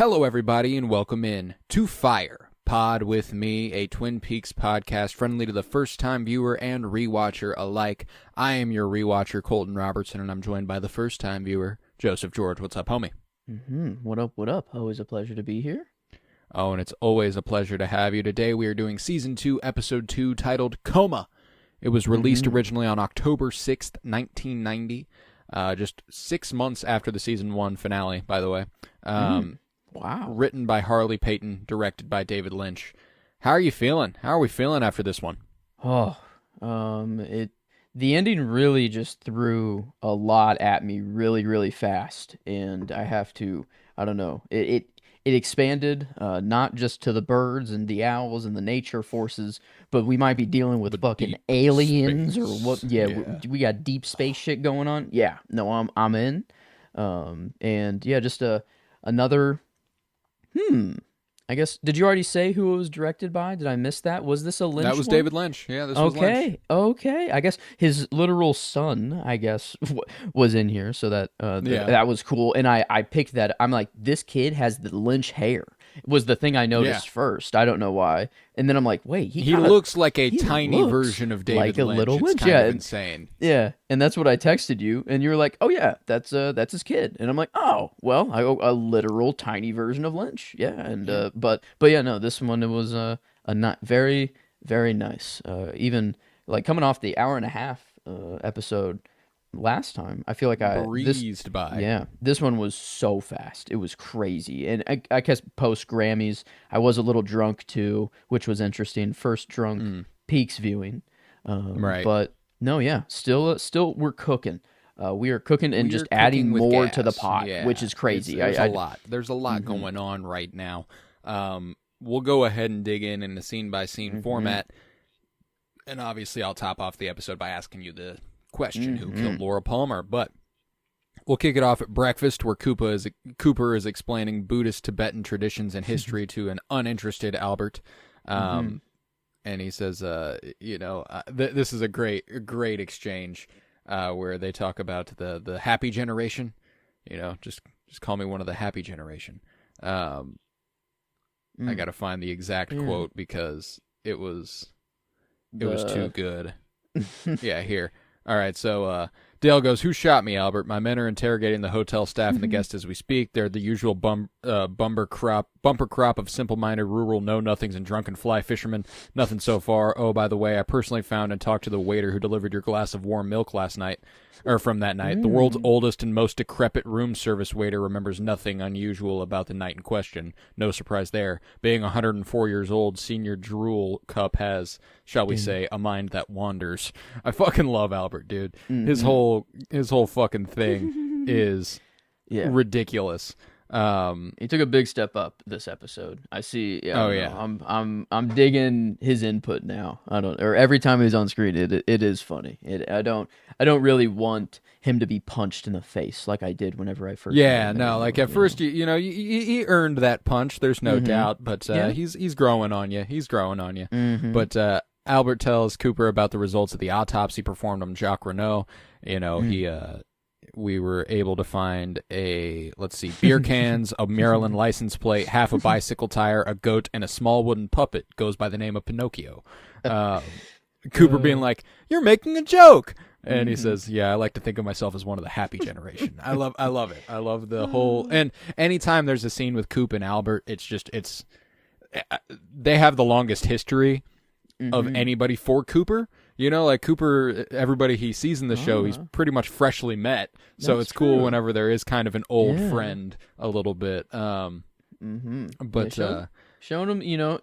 Hello, everybody, and welcome in to Fire Pod with me, a Twin Peaks podcast friendly to the first-time viewer and rewatcher alike. I am your rewatcher, Colton Robertson, and I'm joined by the first-time viewer, Joseph George. What's up, homie? What up, what up? Always a pleasure to be here. Oh, and it's always a pleasure to have you. Today we are doing Season 2, Episode 2, titled Coma. It was released originally on October 6th, 1990, just 6 months after the Season 1 finale, by the way. Wow. Written by Harley Peyton, directed by David Lynch. How are you feeling? How are we feeling after this one? The ending really just threw a lot at me really fast, and I have to, I don't know, it expanded, not just to the birds and the owls and the nature forces, but we might be dealing with fucking aliens or what? Yeah, we got deep space shit going on. Yeah, no, I'm in. And yeah, just another. I guess, did you already say who it was directed by? Did I miss that? Was this a Lynch That was one? David Lynch. Yeah, this was Lynch. Okay. I guess his literal son, was in here, so that that was cool. And I picked that. I'm like, this kid has the Lynch hair. Was the thing I noticed first. I don't know why. And then I'm like, wait, he looks like a tiny version of David like Lynch. A little it's Lynch. kind Yeah, of insane. Yeah, and that's what I texted you, and you were like, "Oh yeah, that's his kid," and I'm like, "Oh, well, a literal tiny version of Lynch." Yeah, and but yeah, no, this one it was not very nice. Even like coming off the hour and a half episode last time, I feel like breezed by. Yeah, this one was so fast. It was crazy. And I guess post Grammys, I was a little drunk too, which was interesting. First drunk Peaks viewing. Right. But no, yeah, still we're cooking. We are cooking and just adding more to the pot, which is crazy. There's a lot. There's a lot going on right now. We'll go ahead and dig in a scene-by-scene format. And obviously I'll top off the episode by asking you the question, who killed Laura Palmer, but we'll kick it off at breakfast where Cooper is explaining Buddhist Tibetan traditions and history to an uninterested Albert, and he says, this is a great exchange where they talk about the happy generation, just call me one of the happy generation. I got to find the exact quote because it was too good. Yeah, here. All right, so Dale goes, "Who shot me, Albert? My men are interrogating the hotel staff and the guests as we speak. They're the usual bumper crop of simple-minded rural know-nothings and drunken fly fishermen. Nothing so far. Oh, by the way, I personally found and talked to the waiter who delivered your glass of warm milk from that night. The world's oldest and most decrepit room service waiter remembers nothing unusual about the night in question. No surprise there. Being 104 years old, Senior Drool Cup has, shall we say, a mind that wanders." I fucking love Albert, dude. His whole fucking thing is ridiculous. He took a big step up this episode. I see. Yeah, oh yeah. I'm digging his input now. Every time he's on screen, it is funny. I don't really want him to be punched in the face like I did whenever I first. Yeah, no, like at first he earned that punch. There's no doubt, but he's growing on you. He's growing on you. But Albert tells Cooper about the results of the autopsy performed on Jacques Renault. We were able to find beer cans, a Maryland license plate, half a bicycle tire, a goat, and a small wooden puppet goes by the name of Pinocchio. Cooper being like, "You're making a joke." And he says, "Yeah, I like to think of myself as one of the happy generation." I love it. I love the whole, and anytime there's a scene with Coop and Albert, they have the longest history of anybody for Cooper. Like Cooper, everybody he sees in the show, he's pretty much freshly met. So it's cool whenever there is kind of an old friend a little bit. But showing him,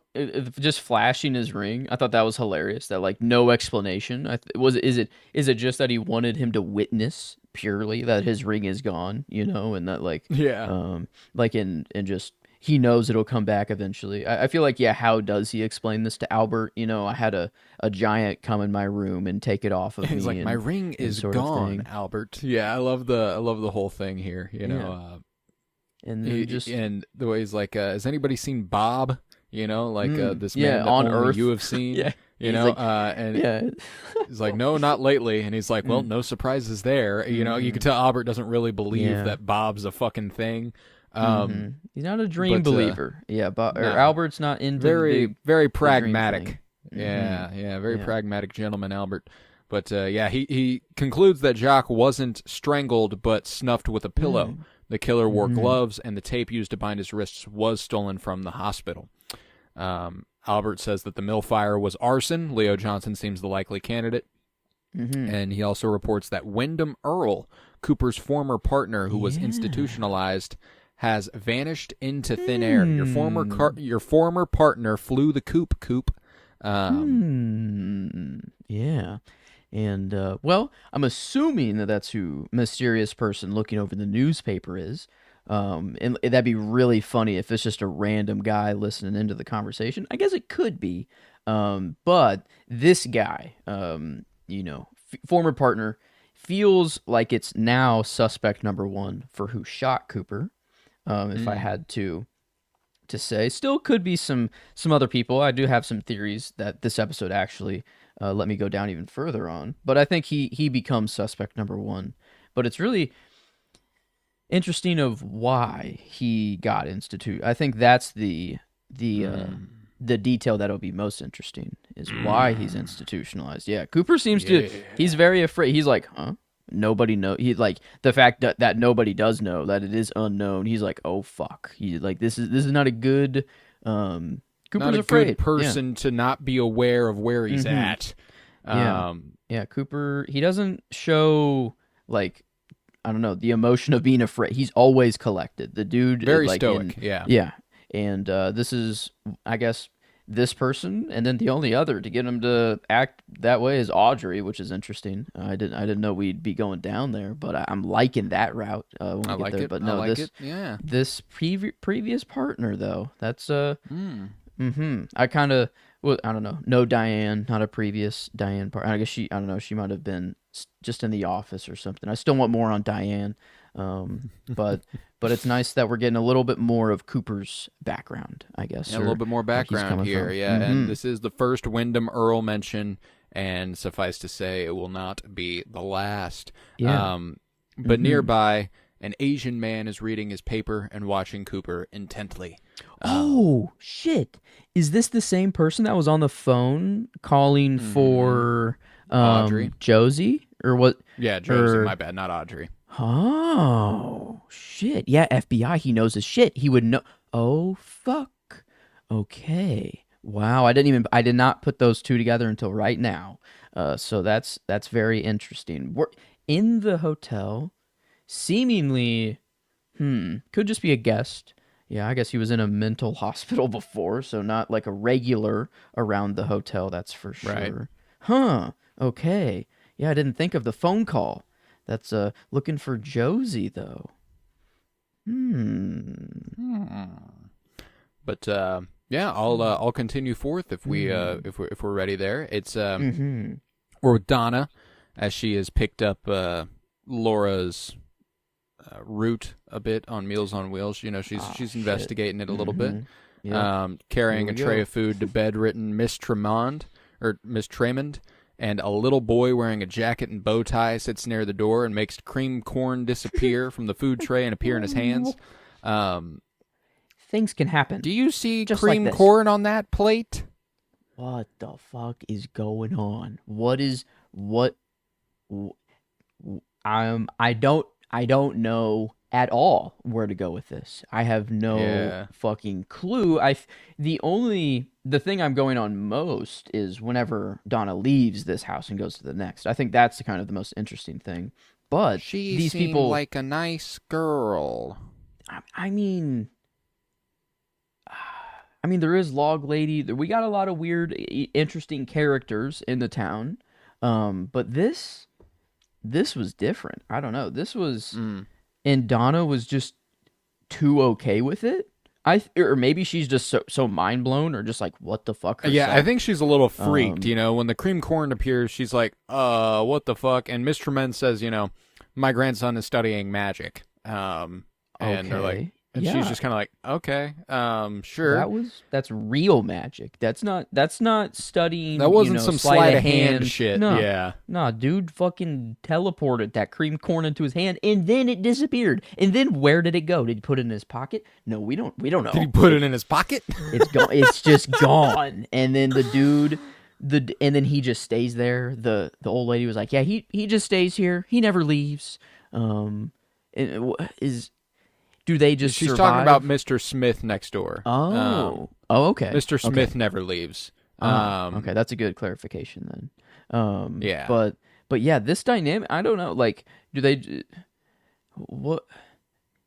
just flashing his ring, I thought that was hilarious. That like no explanation. Is it just that he wanted him to witness purely that his ring is gone, and that and just. He knows it'll come back eventually. I feel like, how does he explain this to Albert? I had a giant come in my room and take it off of me. He's like, my ring is gone, Albert. Yeah, I love the whole thing here. And the way he's like, has anybody seen Bob? This man that on only Earth you have seen. He's like, "No, not lately." And he's like, "Well, no surprises there." You can tell Albert doesn't really believe that Bob's a fucking thing. He's not a dream believer. Yeah, but no. Albert's not into very pragmatic. The dream thing. Yeah, very pragmatic gentleman, Albert. But he concludes that Jacques wasn't strangled but snuffed with a pillow. The killer wore gloves, and the tape used to bind his wrists was stolen from the hospital. Albert says that the mill fire was arson. Leo Johnson seems the likely candidate. And he also reports that Wyndham Earl, Cooper's former partner who was institutionalized, has vanished into thin air. Your former partner flew the coop. Yeah. And, I'm assuming that that's who mysterious person looking over the newspaper is. And that'd be really funny if it's just a random guy listening into the conversation. I guess it could be. But this guy, former partner, feels like it's now suspect number one for who shot Cooper. If I had to say, still could be some other people. I do have some theories that this episode actually let me go down even further on, but I think he becomes suspect number one. But it's really interesting of why he got instituted. I think that's the detail that'll be most interesting is why he's institutionalized. Yeah, Cooper seems to, he's very afraid. He's like, huh? Nobody know. He's like, the fact that nobody does know, that it is unknown. He's like, oh fuck. He's like, this is not a good. Cooper's not a afraid. Good person to not be aware of where he's at. Yeah. Cooper. He doesn't show like, I don't know, the emotion of being afraid. He's always collected. The dude very like, stoic. Yeah. And this is, I guess, this person, and then the only other to get him to act that way is Audrey, which is interesting. I didn't know we'd be going down there, but I'm liking that route when we get there. It. But no, this previous partner though, that's I kind of, well, I don't know. No Diane, not a previous Diane partner. I guess she might have been just in the office or something. I still want more on Diane. But it's nice that we're getting a little bit more of Cooper's background, I guess. Yeah, a little bit more background here, and this is the first Wyndham Earl mention, and suffice to say, it will not be the last. Yeah. But nearby, an Asian man is reading his paper and watching Cooper intently. Oh, shit. Is this the same person that was on the phone calling for Audrey? Josie? Or what? Yeah, Josie, my bad, not Audrey. Oh, shit. Yeah, FBI, he knows his shit. He would know. Oh, fuck. Okay. Wow, I did not put those two together until right now. So that's very interesting. We're in the hotel, seemingly, could just be a guest. Yeah, I guess he was in a mental hospital before, so not like a regular around the hotel, that's for sure. Right. Huh, okay. Yeah, I didn't think of the phone call. That's looking for Josie though. But yeah, I'll continue forth if we're ready there. It's we're with Donna as she has picked up Laura's route a bit on Meals on Wheels. You know, she's investigating it a little bit. Yeah. Carrying a tray of food to bedridden Miss Tremond and a little boy wearing a jacket and bow tie sits near the door and makes cream corn disappear from the food tray and appear in his hands. Things can happen. Do you see just cream like corn on that plate? What the fuck is going on? I don't know at all where to go with this. I have no fucking clue. The thing I'm going on most is whenever Donna leaves this house and goes to the next. I think that's kind of the most interesting thing. But these people like a nice girl. I mean, there is Log Lady. We got a lot of weird, interesting characters in the town. But this was different. I don't know. This was, and Donna was just too okay with it. Or maybe she's just so mind blown, or just like, what the fuck? Herself. Yeah, I think she's a little freaked. When the cream corn appears, she's like, what the fuck? And Miss Tremend says, my grandson is studying magic. And they're like, And she's just kind of like, okay, sure. That's real magic. That's not studying. That wasn't some sleight of hand shit. No, yeah. no, dude, fucking teleported that cream corn into his hand, and then it disappeared. And then where did it go? Did he put it in his pocket? No, we don't know. Did he put it in his pocket? It's gone. It's just gone. And then the dude. And then he just stays there. The old lady was like, "Yeah, he just stays here. He never leaves." Do they just? She's survive? talking about Mr. Smith next door. Okay. Mr. Smith never leaves. Okay, that's a good clarification then. Yeah. But yeah, this dynamic. I don't know. Like, do they? What?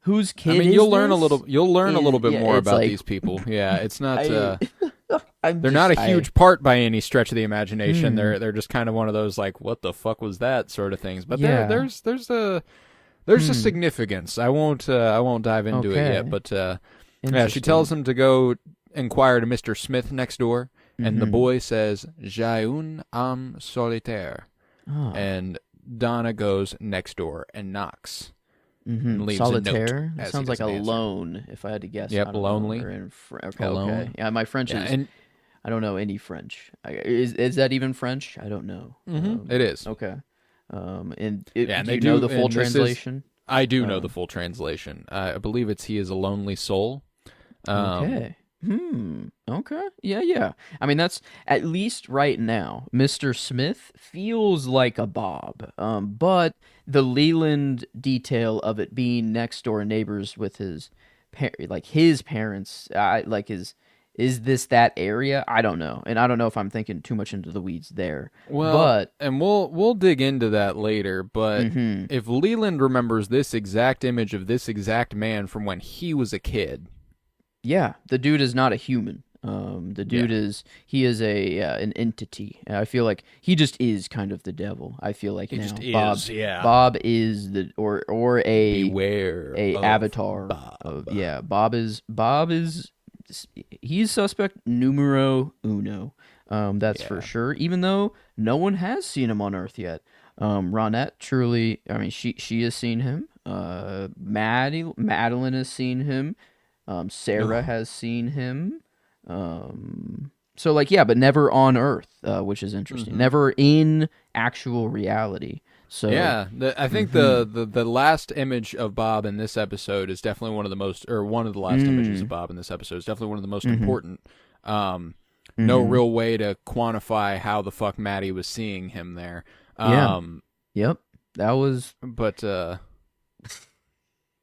Whose kid? I mean, is you'll learn this? a little. You'll learn a little bit more about like, these people. Yeah, it's not. They're not a huge part by any stretch of the imagination. They're just kind of one of those like, what the fuck was that sort of things. But there's a significance. I won't dive into it yet. But yeah, she tells him to go inquire to Mr. Smith next door, and the boy says, "J'ai un âme solitaire," and Donna goes next door and knocks. And leaves Solitaire? A note sounds like alone, if I had to guess. Yep, lonely. Okay, Alone. okay. Yeah, my French is... I don't know any French. Is that even French? I don't know. It is. Okay. Do they you know do, the full translation? I do know the full translation. I believe it's "He is a lonely soul." Okay. Okay. Yeah. I mean, that's at least right now. Mr. Smith feels like a Bob. But the Leland detail of it being next door neighbors with his parents, is this that area? I don't know. And I don't know if I'm thinking too much into the weeds there. Well, and we'll dig into that later, but if Leland remembers this exact image of this exact man from when he was a kid. Yeah, the dude is not a human. The dude is an entity. I feel like he just is kind of the devil. I feel like Bob is the or a beware a avatar. Bob. Bob is he's suspect numero uno. That's for sure. Even though no one has seen him on Earth yet. Ronette truly. I mean, she has seen him. Madeline has seen him. Sarah has seen him. So but never on Earth, which is interesting. Never in actual reality. So yeah, I think the last image of Bob in this episode is definitely one of the last images of Bob in this episode is definitely one of the most important. No real way to quantify how the fuck Maddie was seeing him there. Yep. That was. But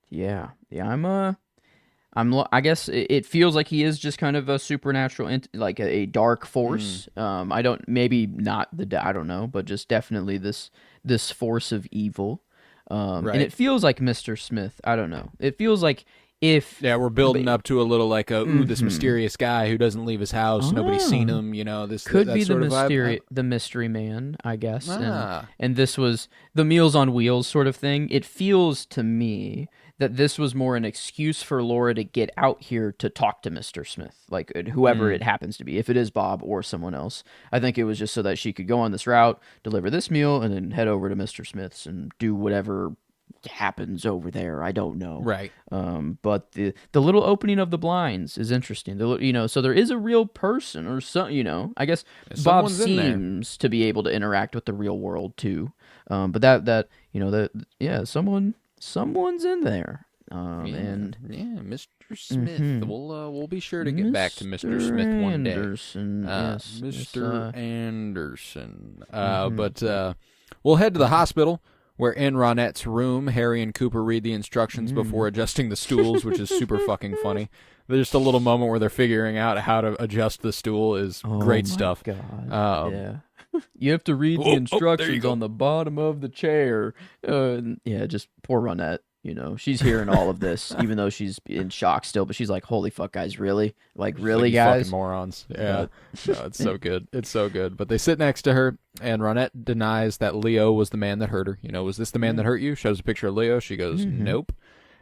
yeah. I guess it feels like he is just kind of a supernatural, like a dark force. I don't know, but just definitely this force of evil. Right. And it feels like Mr. Smith. I don't know. It feels like we're building up to a little like this mysterious guy who doesn't leave his house. Nobody's seen him. This could that be sort the mystery man, I guess. And this was the Meals on Wheels sort of thing. It feels to me that this was more an excuse for Laura to get out here to talk to Mr. Smith, like whoever it happens to be, if it is Bob or someone else. I think it was just so that she could go on this route, deliver this meal, and then head over to Mr. Smith's and do whatever happens over there. I don't know. Right. But the little opening of the blinds is interesting. So there is a real person or some, I guess Bob seems to be able to interact with the real world too. But someone's in there. Mr. Smith. We'll be sure to get back to Mr. Smith one day. Yes, Mr. Anderson. But we'll head to the hospital, where in Ronette's room, Harry and Cooper read the instructions before adjusting the stools, which is super fucking funny. There's just a little moment where they're figuring out how to adjust the stool is great stuff. God. Yeah. You have to read the instructions on the bottom of the chair. Just poor Ronette. She's hearing all of this, even though she's in shock still. But she's like, "Holy fuck, guys, really? Like, really, guys? Fucking morons!" Yeah, no, it's so good. It's so good. But they sit next to her, and Ronette denies that Leo was the man that hurt her. Was this the man that hurt you? Shows a picture of Leo. She goes, "Nope."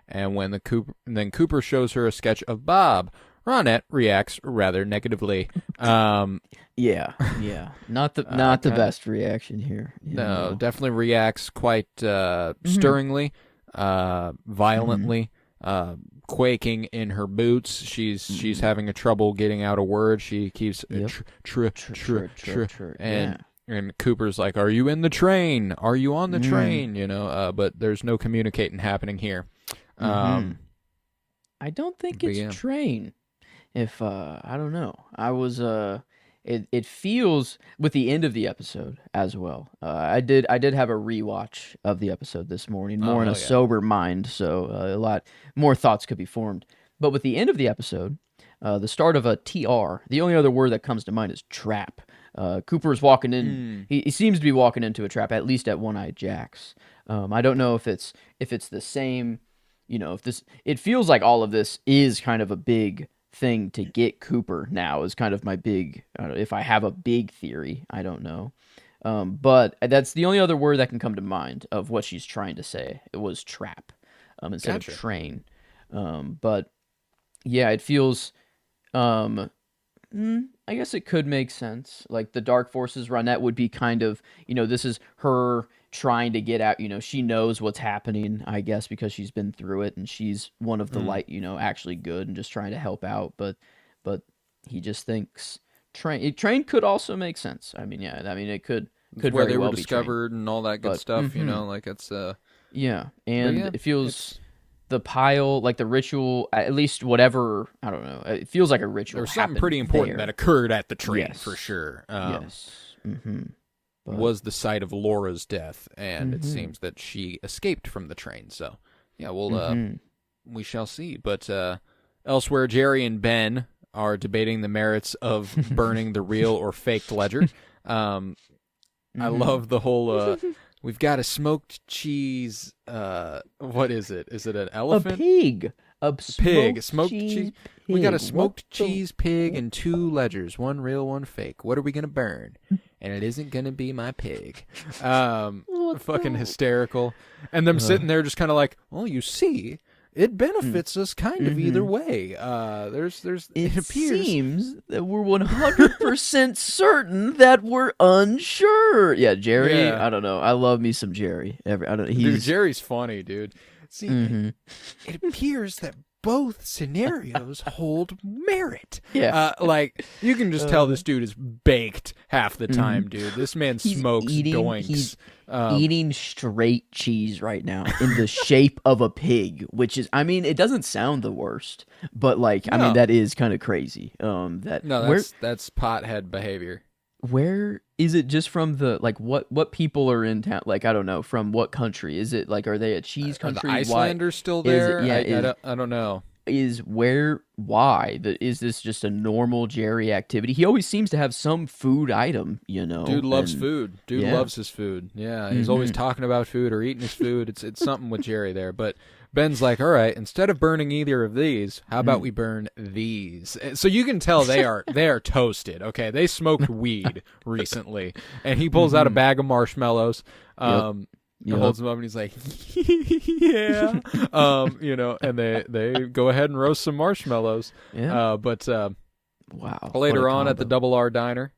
And when Cooper shows her a sketch of Bob, Ronette reacts rather negatively. Yeah. Not the best reaction here. No, definitely reacts quite stirringly, violently, quaking in her boots. She's having a trouble getting out a word. She keeps and Cooper's like, "Are you in the train? Are you on the train?" But there's no communicating happening here. I don't think it's train. If I don't know, I was it feels with the end of the episode as well. I did have a rewatch of the episode this morning, more in a sober mind, so a lot more thoughts could be formed. But with the end of the episode, the start of a TR, the only other word that comes to mind is trap. Cooper's walking in. He seems to be walking into a trap, at least at One-Eyed Jack's. I don't know if it's the same. It feels like all of this is kind of a big thing to get Cooper now. Is kind of my big. If I have a big theory, I don't know. But that's the only other word that can come to mind of what she's trying to say. It was trap instead of train. But yeah, it feels. I guess it could make sense. Like the Dark Forces Ronette would be kind of, this is her trying to get out, she knows what's happening, I guess, because she's been through it and she's one of the light, actually good and just trying to help out. But he just thinks train could also make sense. It could where very they well were be discovered train. and all that good stuff, like it's yeah, and it feels the pile, like the ritual, at least whatever, I don't know, it feels like a ritual. There's something pretty important that occurred at the train, for sure. Yes. Was the site of Laura's death, and it seems that she escaped from the train. So, yeah, we shall see. But elsewhere, Jerry and Ben are debating the merits of burning the real or faked ledger. I love the whole... We've got a smoked cheese. What is it? Is it an elephant? A pig. Smoked cheese. We got a smoked cheese pig and 2 ledgers, one real, one fake. What are we gonna burn? And it isn't gonna be my pig. Fucking hysterical. And them sitting there just kind of like, well, you see, it benefits us kind of either way. It appears seems that we're 100% certain that we're unsure. Yeah, Jerry. Yeah. I don't know. I love me some Jerry. Dude, Jerry's funny, dude. See, it appears that both scenarios hold merit. Yeah. You can just tell this dude is baked half the time, dude. This man smokes doinks. He's eating straight cheese right now in the shape of a pig, which is, it doesn't sound the worst, but that is kind of crazy. That's pothead behavior. Where is it just from the, what people are in town? I don't know, from what country? Is it, are they a cheese country? Are the Icelanders still there? I don't know. Why? Is this just a normal Jerry activity? He always seems to have some food item, Dude loves food. Dude loves his food. Yeah, he's always talking about food or eating his food. It's something with Jerry there. But Ben's like, all right, instead of burning either of these, how about we burn these? So you can tell they are toasted. Okay, they smoked weed recently, and he pulls out a bag of marshmallows. He holds them up and he's like, yeah, and they go ahead and roast some marshmallows. Yeah. Wow. Later on at the Double R Diner,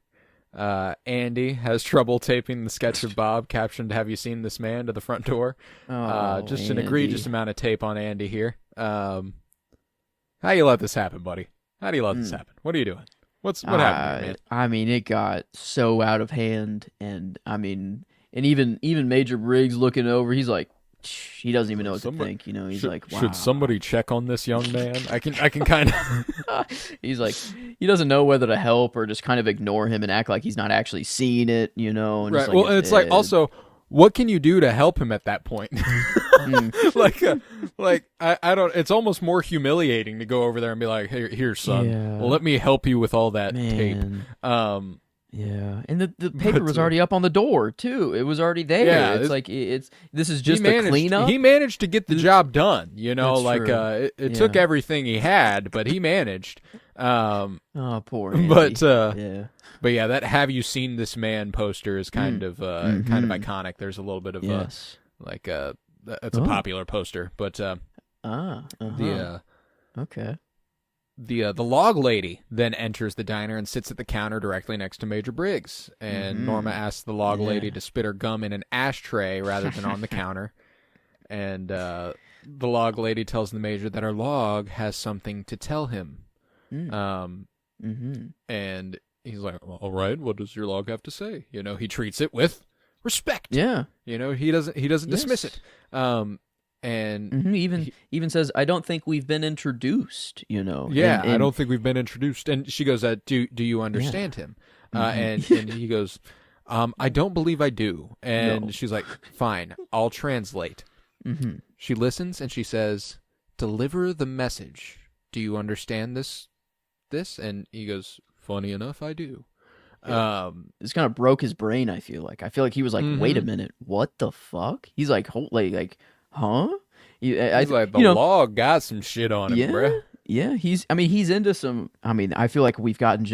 Andy has trouble taping the sketch of Bob captioned, "Have you seen this man?" to the front door. Just Andy. An egregious amount of tape on Andy here. How you let this happen, buddy? How do you let this happen? What are you doing? What happened, man? It got so out of hand, and and even Major Briggs looking over, he's like, he doesn't even know what to think. He's like, wow. Should somebody check on this young man? I can kind of. He's like, he doesn't know whether to help or just kind of ignore him and act like he's not actually seeing it, And right. Well, and it's like also, what can you do to help him at that point? I don't. It's almost more humiliating to go over there and be like, here, son, let me help you with all that tape. Yeah, and the paper was already up on the door too. It was already there. Yeah, this is just a cleanup. He managed to get the job done. It took everything he had, but he managed. Oh, poor Andy. But yeah, that "Have you seen this man?" poster is kind of iconic. There's a little bit of that's a popular poster, but okay. The log lady then enters the diner and sits at the counter directly next to Major Briggs. And Norma asks the log lady to spit her gum in an ashtray rather than on the counter. And the log lady tells the major that her log has something to tell him. And he's like, well, all right, what does your log have to say? He treats it with respect. Yeah. He doesn't dismiss it. And even says, I don't think we've been introduced, Yeah, I don't think we've been introduced. And she goes, do you understand him? And he goes, I don't believe I do. And she's like, fine, I'll translate. She listens and she says, deliver the message. Do you understand this? And he goes, funny enough, I do. This kind of broke his brain, I feel like. He was like, wait a minute, what the fuck? He's like, huh? He's like, the log got some shit on him, bruh. Yeah, he's into some. I feel like we've gotten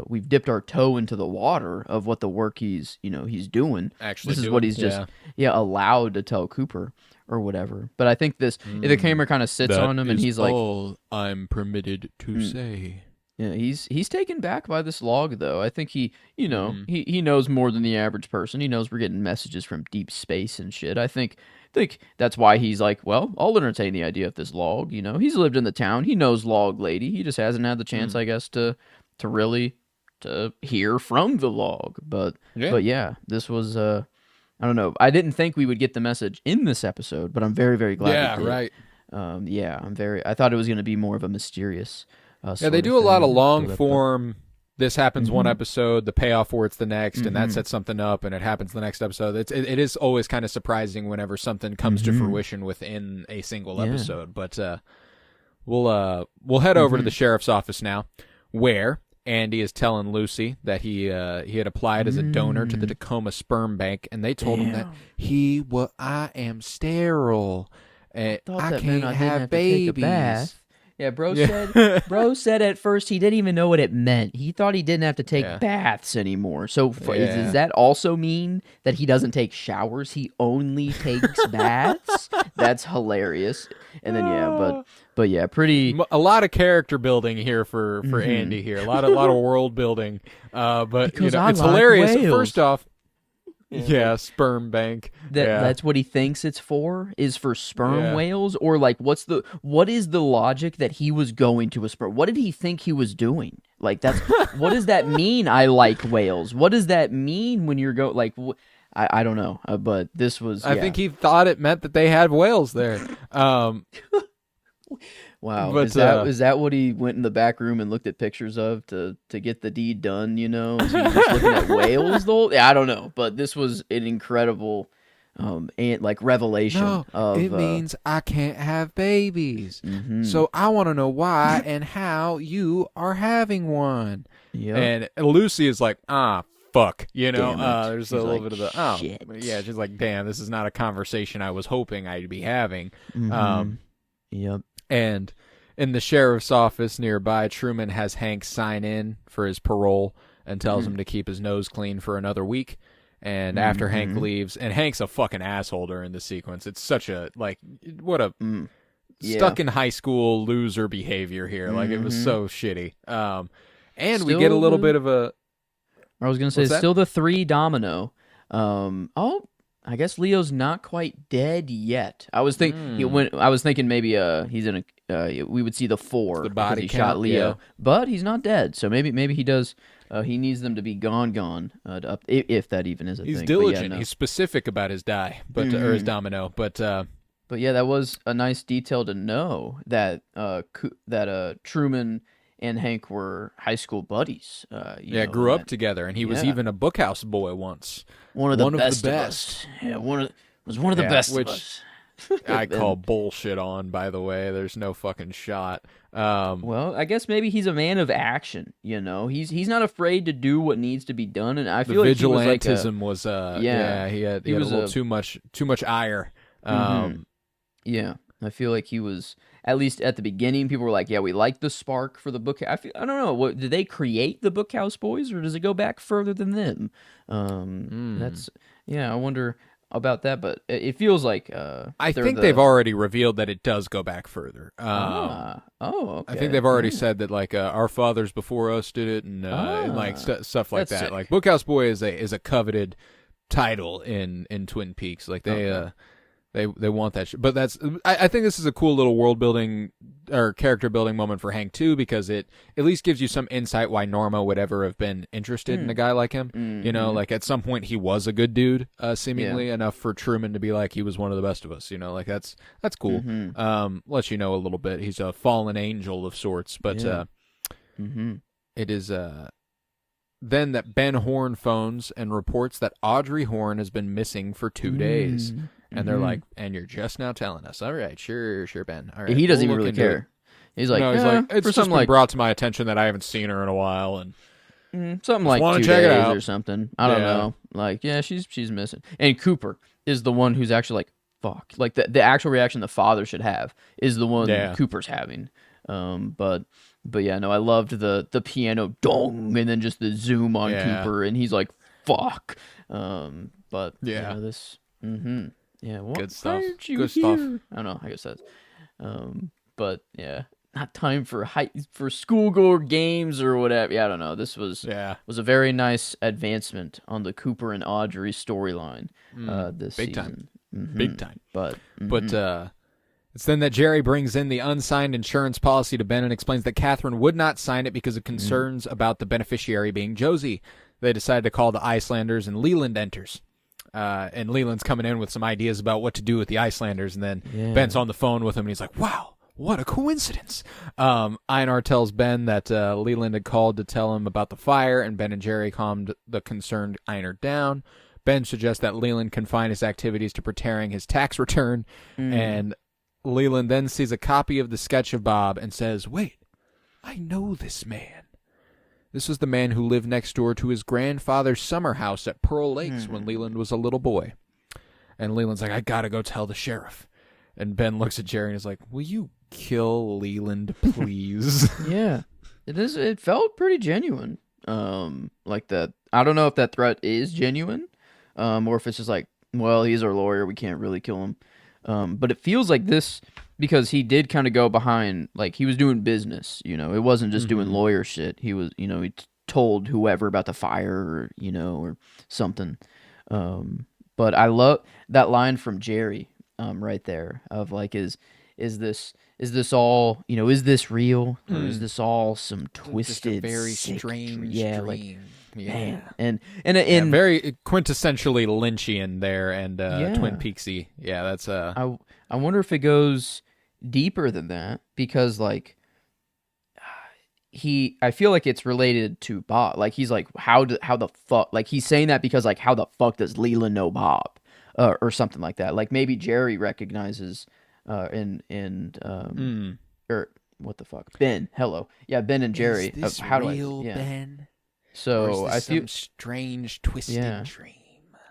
we've dipped our toe into the water of what the work he's doing. Actually, this is what he's just allowed to tell Cooper or whatever. But I think the camera kind of sits on him, and he's like, all I'm permitted to say. Yeah, he's taken back by this log, though. I think he knows more than the average person. He knows we're getting messages from deep space and shit. I think that's why he's like, well, I'll entertain the idea of this log. He's lived in the town. He knows Log Lady. He just hasn't had the chance, I guess, to really hear from the log. But yeah, this was I don't know. I didn't think we would get the message in this episode, but I'm very, very glad. Yeah, we did. Right. I thought it was going to be more of a mysterious. They do a lot of long form. This happens one episode, the payoff for it's the next, and that sets something up, and it happens the next episode. It is always kind of surprising whenever something comes to fruition within a single episode. But we'll head over to the sheriff's office now, where Andy is telling Lucy that he had applied as a donor to the Tacoma Sperm Bank, and they told him that I am sterile, and I can't have babies. Yeah, bro said at first he didn't even know what it meant. He thought he didn't have to take baths anymore. So does that also mean that he doesn't take showers? He only takes baths? That's hilarious. And then but pretty a lot of character building here for Andy here. A lot of world building. But it's hilarious. Whales. First off, sperm bank. That's what he thinks it's for, is for sperm whales, or like what is the logic that he was going to a sperm? What did he think he was doing? Like what does that mean? I like whales. What does that mean when you're I don't know. But this was. I think he thought it meant that they had whales there. Wow, but, is that what he went in the back room and looked at pictures of to get the deed done? So he's just looking at whales though. Yeah, I don't know, but this was an incredible, revelation. No, it means I can't have babies, so I want to know why and how you are having one. Yeah, and Lucy is like, fuck, there's she's a little bit of the shit. Yeah, she's like, damn, this is not a conversation I was hoping I'd be having. Yep. And in the sheriff's office nearby, Truman has Hank sign in for his parole and tells him to keep his nose clean for another week. And after Hank leaves, and Hank's a fucking asshole during this sequence. It's such a, stuck in high school loser behavior here. It was so shitty. And still we get a little bit of a... I was going to say, still the 3 domino. I guess Leo's not quite dead yet. I was thinking maybe he's in a we would see the 4 the body because he count, shot Leo, but he's not dead. So maybe he does. He needs them to be gone if that even is a thing. He's diligent. He's specific about his die, or his domino. But yeah, that was a nice detail to know that Truman and Hank were high school buddies. Grew up together, and he was even a bookhouse boy once. One of the best. Yeah, was one of the best which of us. I call bullshit on, by the way. There's no fucking shot. Well, I guess maybe he's a man of action. He's not afraid to do what needs to be done, and I feel like vigilantism was he had a little too much ire. Yeah, I feel like he was. At least at the beginning, people were like, "Yeah, we like the spark for the book." I don't know. Did they create the Bookhouse Boys, or does it go back further than them? I wonder about that. But it feels like I think they've already revealed that it does go back further. Okay. I think they've already said that our fathers before us did it, and stuff like that. Sick. Like Bookhouse Boy is a coveted title in Twin Peaks. Like they. They want that shit. But I think this is a cool little world building or character building moment for Hank too, because it at least gives you some insight why Norma would ever have been interested in a guy like him. You know, like at some point he was a good dude, seemingly enough for Truman to be like, he was one of the best of us. You know, like that's cool. Lets you know a little bit. He's a fallen angel of sorts, but it is then that Ben Horn phones and reports that Audrey Horn has been missing for 2 days. And they're like, and you're just now telling us. All right, sure, Ben. All right, he doesn't even really care. He's like, it's just been brought to my attention that I haven't seen her in a while, and something like 2 days or something. I don't know. Like, yeah, she's missing. And Cooper is the one who's actually like, fuck. Like the actual reaction the father should have is the one Cooper's having. But yeah, no, I loved the piano dong and then just the zoom on Cooper, and he's like, fuck. But yeah, this. Yeah, what? Good stuff. Good stuff. I don't know. I guess that's. But yeah, not time for schoolgirl games or whatever. Yeah, I don't know. This was a very nice advancement on the Cooper and Audrey storyline. This big season. Time, big time. But it's then that Jerry brings in the unsigned insurance policy to Ben and explains that Catherine would not sign it because of concerns about the beneficiary being Josie. They decide to call the Icelanders, and Leland enters. And Leland's coming in with some ideas about what to do with the Icelanders, and then Ben's on the phone with him, and he's like, wow, what a coincidence. Einar tells Ben that Leland had called to tell him about the fire, and Ben and Jerry calmed the concerned Einar down. Ben suggests that Leland confine his activities to preparing his tax return, and Leland then sees a copy of the sketch of Bob and says, wait, I know this man. This was the man who lived next door to his grandfather's summer house at Pearl Lakes when Leland was a little boy. And Leland's like, I gotta go tell the sheriff. And Ben looks at Jerry and is like, will you kill Leland, please? Yeah. It felt pretty genuine. Like that. I don't know if that threat is genuine, or if it's just like, well, he's our lawyer, we can't really kill him. But it feels like this, because he did kind of go behind, like he was doing business, you know, it wasn't just doing lawyer shit. He was, you know, he told whoever about the fire, or, you know, or something. But I love that line from Jerry, right there, of like, is this all, you know, is this real, or is this all some twisted, just a very strange dream? Like, man. And very quintessentially Lynchian there, and Twin Peaksy. Yeah, that's I wonder if it goes deeper than that, because like I feel like it's related to Bob. Like he's like, how the fuck, like he's saying that because like, how the fuck does Leland know Bob, or something like that. Like maybe Jerry recognizes or what the fuck, Ben. Hello, yeah, Ben and Jerry. Is this how real, do I, Ben? So I feel some strange twisted dream.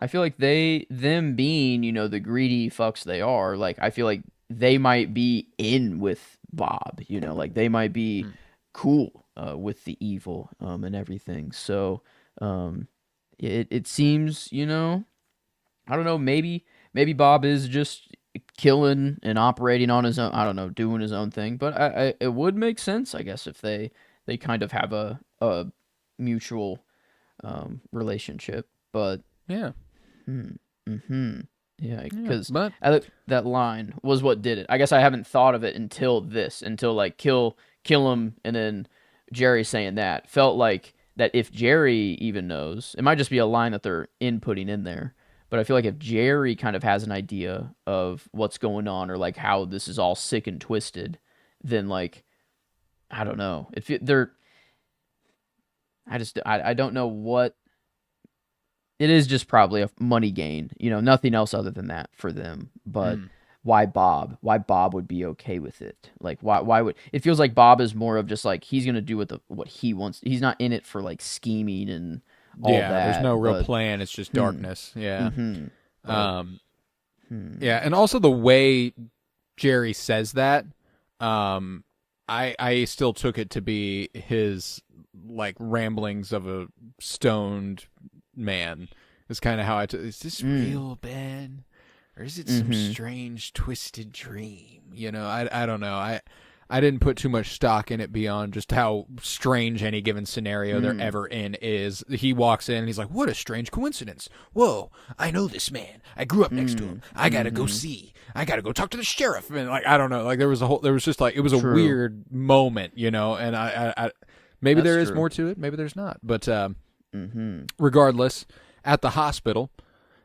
I feel like them being, you know, the greedy fucks they are, like I feel like they might be in with Bob, you know, like they might be cool with the evil and everything. So it seems, you know, I don't know, maybe Bob is just killing and operating on his own, I don't know, doing his own thing, but it would make sense, I guess, if they kind of have a mutual relationship. But yeah. Yeah, because that line was what did it. I guess I haven't thought of it until like kill him, and then Jerry saying that felt like that. If Jerry even knows, it might just be a line that they're inputting in there. But I feel like if Jerry kind of has an idea of what's going on, or like how this is all sick and twisted, then like I don't know. I don't know what. It is just probably a money gain, you know, nothing else other than that for them. But why Bob? Why Bob would be okay with it? Like, why would it feels like Bob is more of just like he's gonna do what he wants. He's not in it for like scheming and all that. There's no real plan. It's just darkness. Yeah. Yeah, and also the way Jerry says that, I still took it to be his like ramblings of a stoned man. Is kind of how is this real, Ben, or is it some strange twisted dream? You know, I don't know. I didn't put too much stock in it beyond just how strange any given scenario they're ever in is. He walks in and he's like, what a strange coincidence. Whoa, I know this man. I grew up next to him. I gotta go see. I gotta go talk to the sheriff. And like, I don't know. Like there was just like, it was a weird moment, you know, and I maybe there is more to it. Maybe there's not. But regardless, at the hospital,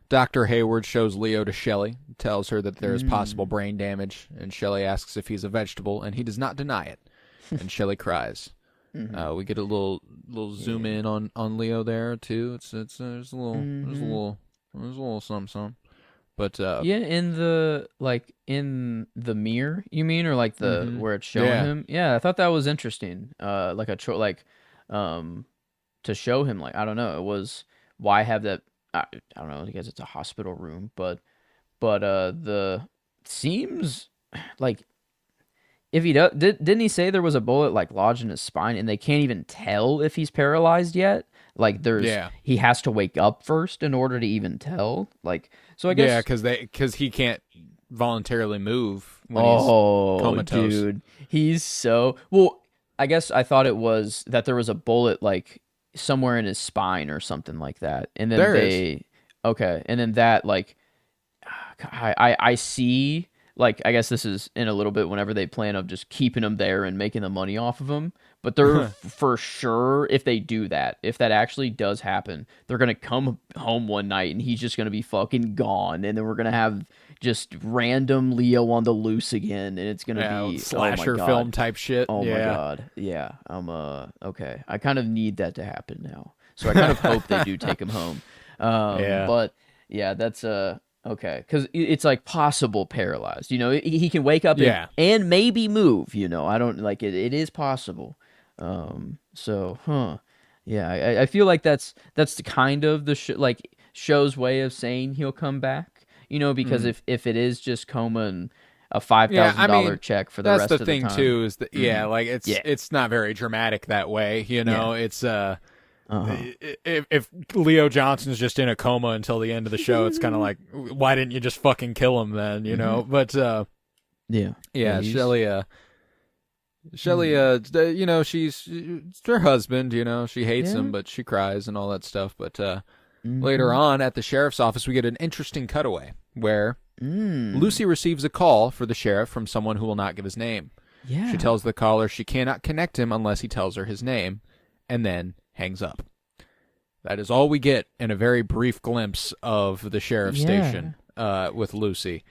Dr. Hayward shows Leo to Shelley, tells her that there is possible brain damage, and Shelley asks if he's a vegetable, and he does not deny it. And Shelley cries. We get a little zoom in on Leo there too. There's a little something. But in the mirror, you mean, or like the where it's showing him? Yeah, I thought that was interesting. To show him, like, I don't know, it was why have that. I don't know, because it's a hospital room, but the seems like if he didn't he say there was a bullet like lodged in his spine and they can't even tell if he's paralyzed yet? Like he has to wake up first in order to even tell. Like, so I guess because he can't voluntarily move when he's comatose. Dude, he's so well. I guess I thought it was that there was a bullet like somewhere in his spine or something like that, and then and then that like I see, like, I guess this is in a little bit whenever they plan of just keeping him there and making the money off of him, but they're for sure, if they do that, if that actually does happen, they're gonna come home one night and he's just gonna be fucking gone, and then we're gonna have just random Leo on the loose again, and it's gonna be slasher film type shit. Oh my god, yeah. Okay. I kind of need that to happen now, so I kind of hope they do take him home. But yeah, that's okay, because it's like possible paralyzed. You know, he can wake up and maybe move. You know, I don't like it. It is possible. Yeah, I feel like that's the kind of the show's way of saying he'll come back. You know, because if it is just coma and a $5,000 check for the rest of the time. That's the thing too, is that it's not very dramatic that way. You know, it's if Leo Johnson's just in a coma until the end of the show, it's kind of like, why didn't you just fucking kill him then? You know, but Shelley. You know, it's her husband. You know, she hates him, but she cries and all that stuff. But later on at the sheriff's office, we get an interesting cutaway where Lucy receives a call for the sheriff from someone who will not give his name. Yeah. She tells the caller she cannot connect him unless he tells her his name, and then hangs up. That is all we get in a very brief glimpse of the sheriff's station with Lucy.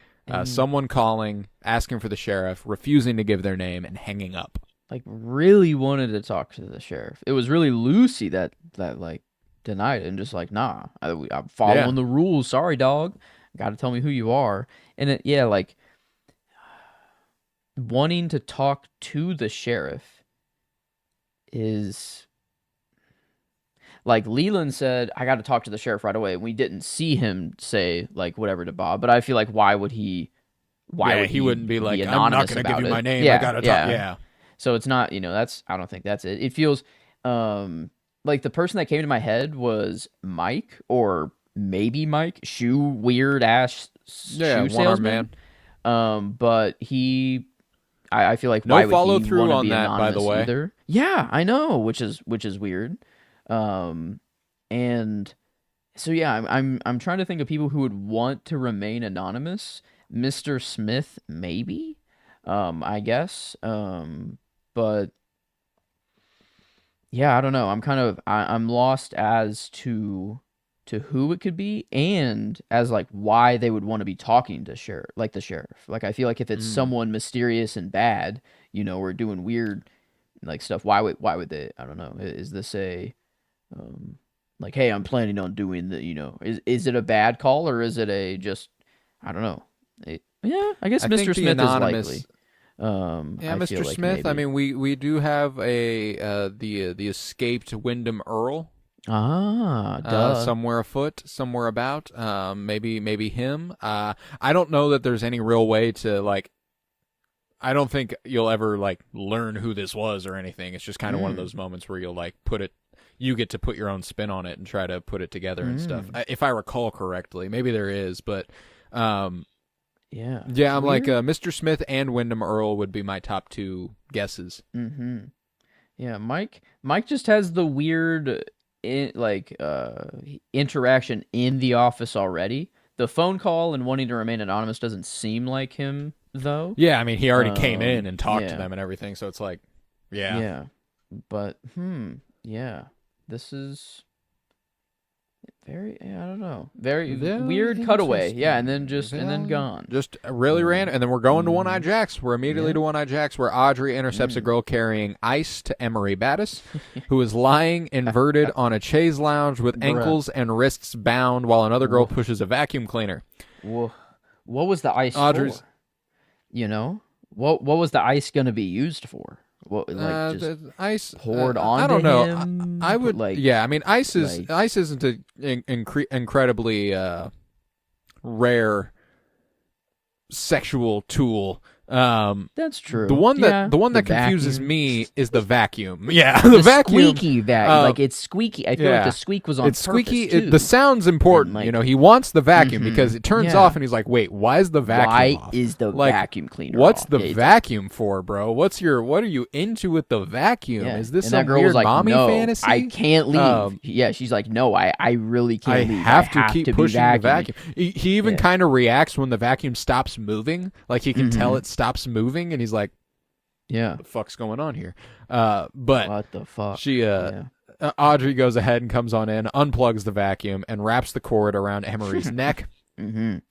Someone calling, asking for the sheriff, refusing to give their name, and hanging up. Like, really wanted to talk to the sheriff. It was really Lucy that like denied it and just like, nah, I'm following the rules. Sorry, dog. Got to tell me who you are. And like wanting to talk to the sheriff is like Leland said, I got to talk to the sheriff right away. We didn't see him say like whatever to Bob, but I feel like why would he wouldn't be like, I'm not going to give you my name. I got to talk. Yeah. So it's not, I don't think that's it. It feels like the person that came to my head was Mike, or maybe Mike, weird ass shoe salesman. But I feel like no follow through on that, by the way. Either. Yeah, I know, which is weird. And so yeah, I'm trying to think of people who would want to remain anonymous. Mr. Smith, maybe, I guess. But yeah, I don't know. I'm lost as to who it could be, and as like why they would want to be talking to the sheriff. Like, I feel like if it's someone mysterious and bad, or doing weird like stuff, why would they? I don't know. Is this a like, hey, I'm planning on doing the, is it a bad call, or is it a just, I don't know. I guess Mr. Smith is likely. Mr. Smith. Maybe. I mean, we do have the escaped Wyndham Earl. Somewhere afoot, somewhere about. Maybe him. I don't know that there's any real way to like. I don't think you'll ever like learn who this was or anything. It's just kind of one of those moments where you'll like put it. You get to put your own spin on it and try to put it together and stuff. If I recall correctly, maybe there is, but. Yeah. Yeah, I'm like Mr. Smith and Wyndham Earl would be my top two guesses. Mm-hmm. Yeah, Mike just has the weird interaction in the office already. The phone call and wanting to remain anonymous doesn't seem like him though. Yeah, I mean, he already came in and talked to Yeah. them and everything, so it's like, yeah. Yeah. But yeah. This is very, I don't know. Very weird cutaway. Yeah, and then gone. Just really ran, and then we're going to One-Eye Jacks. We're immediately to One-Eye Jacks, where Audrey intercepts a girl carrying ice to Emery Battis, who is lying inverted on a chaise lounge with ankles and wrists bound, while another girl pushes a vacuum cleaner. Whoa. What was the ice Audrey's... for? You know? What was the ice going to be used for? What, like, just ice poured on? I don't know. Him? I would like, yeah. I mean, ice isn't an incredibly rare sexual tool. That's true. The one that confuses me is the vacuum. Yeah, the vacuum. Squeaky vacuum. Like it's squeaky. I feel like the squeak was on purpose. It's squeaky. The sound's important. Like, he wants the vacuum because it turns off, and he's like, "Wait, why is the vacuum off? Why is the vacuum cleaner What's off? the vacuum for, bro? What are you into with the vacuum? Yeah. Is this and some that girl weird was like, mommy no, fantasy? I can't leave. Yeah, she's like, no, I really can't leave. I have to keep pushing the vacuum. He even kind of reacts when the vacuum stops moving. Like he can tell it stops moving, and he's like, yeah, what the fuck's going on here? But what the fuck? Audrey goes ahead and comes on in, unplugs the vacuum, and wraps the cord around Emery's neck.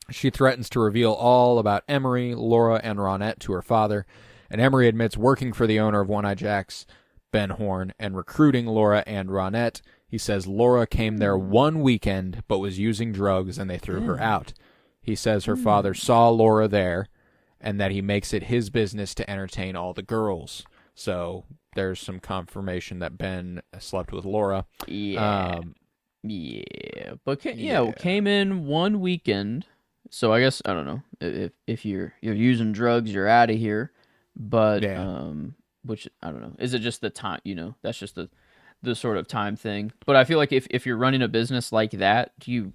She threatens to reveal all about Emery, Laura, and Ronette to her father, and Emery admits working for the owner of One-Eye Jacks, Ben Horn, and recruiting Laura and Ronette. He says Laura came there one weekend but was using drugs, and they threw her out. He says her father saw Laura there, and that he makes it his business to entertain all the girls. So there's some confirmation that Ben slept with Laura. Yeah. But came in one weekend. So I guess, I don't know, if you're using drugs, you're out of here. But which I don't know. Is it just the time, that's just the sort of time thing. But I feel like if you're running a business like that, do you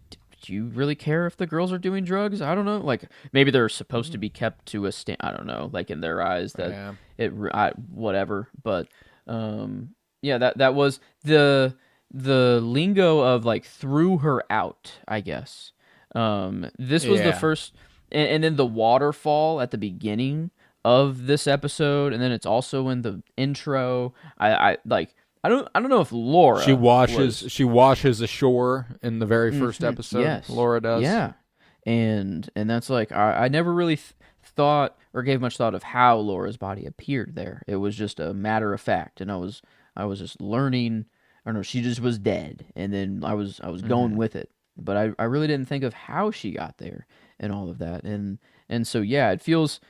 really care if the girls are doing drugs? I don't know. Like maybe they're supposed to be kept to a I don't know, like in their eyes that whatever. But that was the lingo of like threw her out, I guess. This was the first, and then the waterfall at the beginning of this episode, and then it's also in the intro. I don't know if Laura she washes ashore in the very first episode. Yes. Laura does. Yeah. And that's like I never really thought or gave much thought of how Laura's body appeared there. It was just a matter of fact, and I was just learning. I don't know, she just was dead, and then I was going with it. But I really didn't think of how she got there and all of that. And so it feels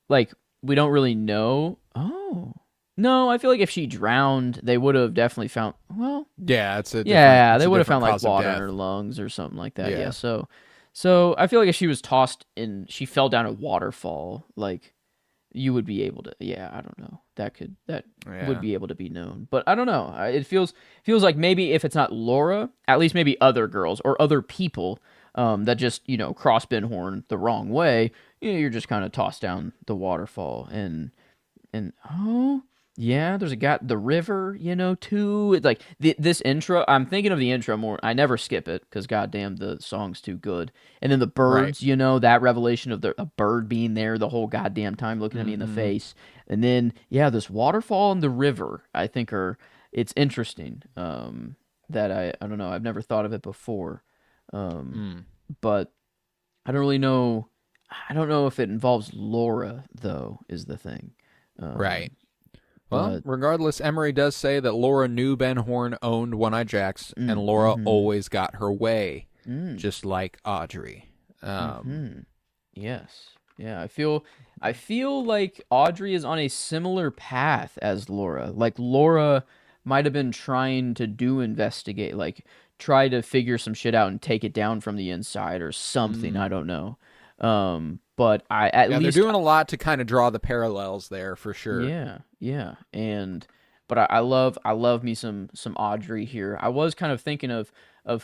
like we don't really know. Oh. No, I feel like if she drowned, they would have definitely found. Well, yeah, they would have found like water in her lungs or something like that. Yeah. So I feel like if she was tossed and she fell down a waterfall, like you would be able to. Yeah, I don't know. That would be able to be known, but I don't know. It feels like maybe if it's not Laura, at least maybe other girls or other people that just cross Ben Horn the wrong way. You're just kind of tossed down the waterfall and yeah, there's the river, too. It's like this intro. I'm thinking of the intro more. I never skip it because goddamn, the song's too good. And then the birds, that revelation of a bird being there the whole goddamn time, looking at me in the face. And then this waterfall and the river, I think it's interesting. That I don't know. I've never thought of it before. But I don't really know. I don't know if it involves Laura though. Is the thing. Right. Well, regardless, Emery does say that Laura knew Ben Horn owned One-Eye Jacks, and Laura always got her way, just like Audrey. Yes. Yeah, I feel like Audrey is on a similar path as Laura. Like Laura might have been trying to investigate, like try to figure some shit out and take it down from the inside or something. I don't know. But at least they're doing a lot to kind of draw the parallels there for sure. Yeah. And But I love me some Audrey here. I was kind of thinking of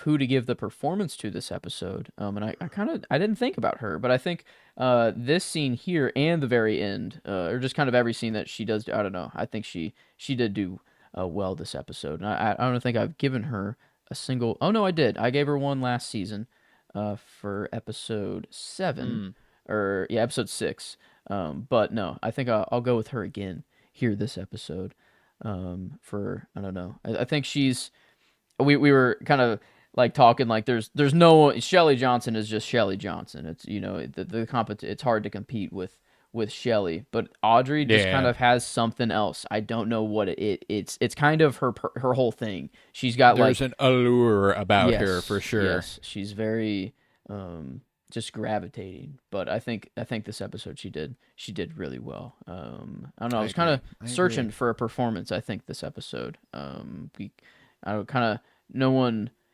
who to give the performance to this episode. And I didn't think about her, but I think this scene here and the very end, or just kind of every scene that she does, I don't know. I think she did do well this episode. And I don't think I've given her a single. Oh no, I did. I gave her one last season, for episode 7, or yeah, episode 6. But no, I think I'll go with her again here this episode. For I don't know. I think we were kind of like talking like there's no Shelley Johnson is just Shelley Johnson. It's it's hard to compete with Shelley, but Audrey just kind of has something else. I don't know what it's kind of her whole thing. She's got there's an allure about her for sure. Yes, she's very just gravitating. But I think this episode she did really well. I don't know. I was kind of searching for a performance. I think this episode,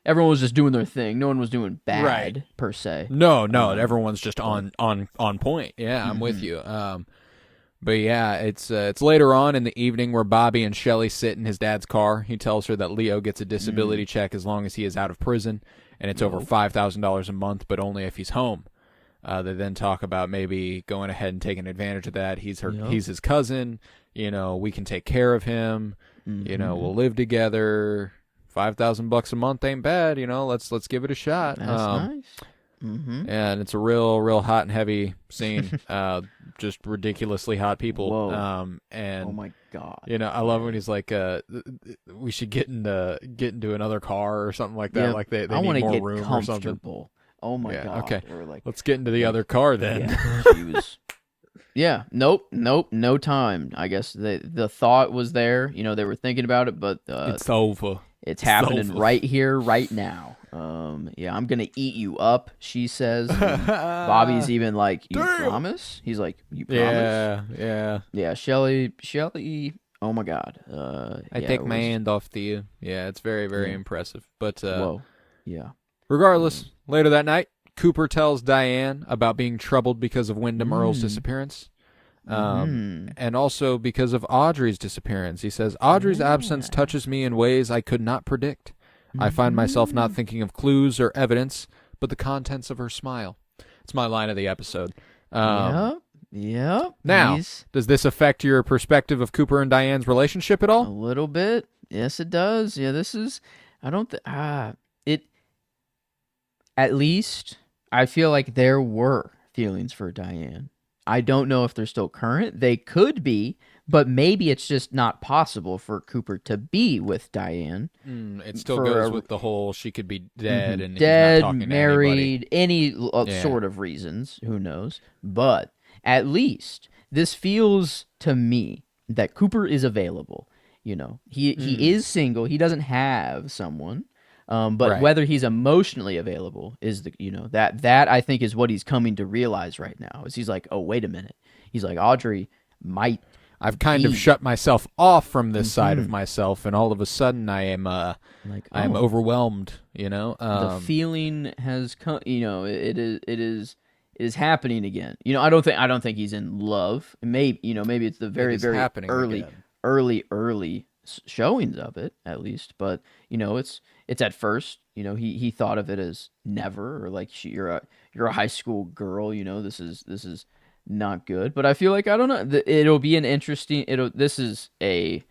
everyone was just doing their thing. No one was doing bad per se. No, everyone's just on point. Yeah, I'm with you. But yeah, it's later on in the evening where Bobby and Shelley sit in his dad's car. He tells her that Leo gets a disability check as long as he is out of prison, and it's over $5,000 a month, but only if he's home. They then talk about maybe going ahead and taking advantage of that. He's his cousin. We can take care of him. We'll live together. $5,000 a month ain't bad. Let's give it a shot. That's nice. And it's a real hot and heavy scene. Just ridiculously hot people. Whoa. And oh my God. I love when he's like, we should get into another car or something like that. Like they need more room or something. Oh my God. Okay. Or like, let's get into the other car then. Yeah, she was. Yeah. Nope. No time. I guess the thought was there. They were thinking about it, but it's over. It's happening right here, right now. Yeah, I'm gonna eat you up, she says. Bobby's even like, you promise? He's like, you promise? Yeah. Shelley. Oh my God. I take my hand off to you. Yeah, it's very, very impressive. But whoa. Yeah. Regardless, later that night, Cooper tells Diane about being troubled because of Wyndham Earle's disappearance. And also because of Audrey's disappearance. He says, Audrey's absence touches me in ways I could not predict. I find myself not thinking of clues or evidence, but the contents of her smile. It's my line of the episode. Yep. Now, does this affect your perspective of Cooper and Diane's relationship at all? A little bit. Yes, it does. Yeah, this is, at least I feel like there were feelings for Diane. I don't know if they're still current. They could be, but maybe it's just not possible for Cooper to be with Diane. It still goes with the whole she could be dead and dead, he's not talking married, to anybody. any sort of reasons. Who knows? But at least this feels to me that Cooper is available. He is single. He doesn't have someone. But whether he's emotionally available is that I think is what he's coming to realize right now. Is he's like, oh, wait a minute. He's like, Audrey might. I've kind of shut myself off from this side of myself, and all of a sudden I am I'm overwhelmed. The feeling has come. It is happening again. I don't think he's in love. Maybe it's the very early showings of it, at least. But it's at first, he thought of it as never, or like you're a high school girl, this is not good. But I feel like, I don't know, it'll be an interesting, this is a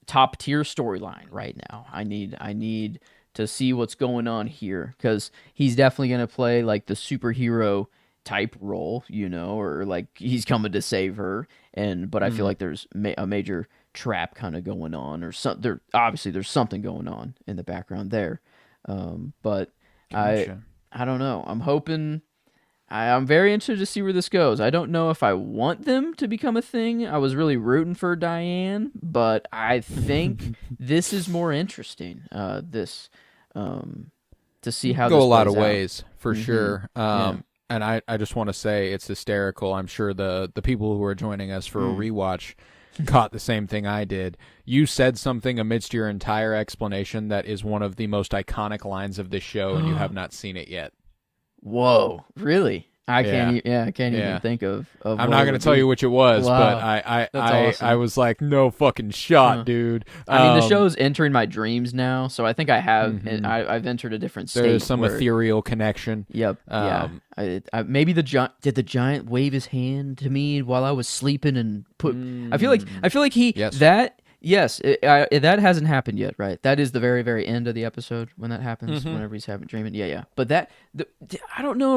top tier storyline right now. I need to see what's going on here, because he's definitely going to play like the superhero type role, or like he's coming to save her. But I feel like there's a major trap kind of going on, or something. Obviously there's something going on in the background there. But gotcha. I don't know. I'm hoping. I'm very interested to see where this goes. I don't know if I want them to become a thing. I was really rooting for Diane, but I think this is more interesting. To see how go this a lot of plays out. Ways for sure. And I just want to say it's hysterical. I'm sure the people who are joining us for a rewatch caught the same thing I did. You said something amidst your entire explanation that is one of the most iconic lines of this show, and you have not seen it yet. Whoa, really? I can't. I can't even think of. I'm not going to tell you which it was, but awesome. I was like, no fucking shot, dude. I mean, the show's entering my dreams now, so I think I have. I've entered a different state. There's some ethereal connection. Yep. Maybe did the giant wave his hand to me while I was sleeping and put. I feel like he that. Yes, that hasn't happened yet, right? That is the very, very end of the episode when that happens. Whenever he's dreaming, yeah. But I don't know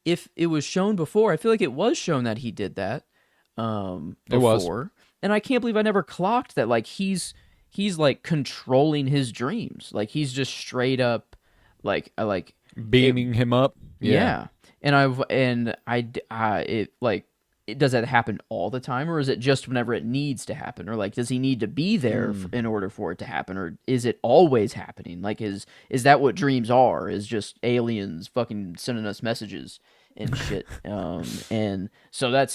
if it was shown before. I feel like it was shown that he did that before. It was. And I can't believe I never clocked that. Like he's like controlling his dreams. Like he's just straight up like beaming him up. Yeah. And does that happen all the time, or is it just whenever it needs to happen, or like does he need to be there in order for it to happen, or is it always happening? Like is that what dreams are? Is just aliens fucking sending us messages and shit? And so I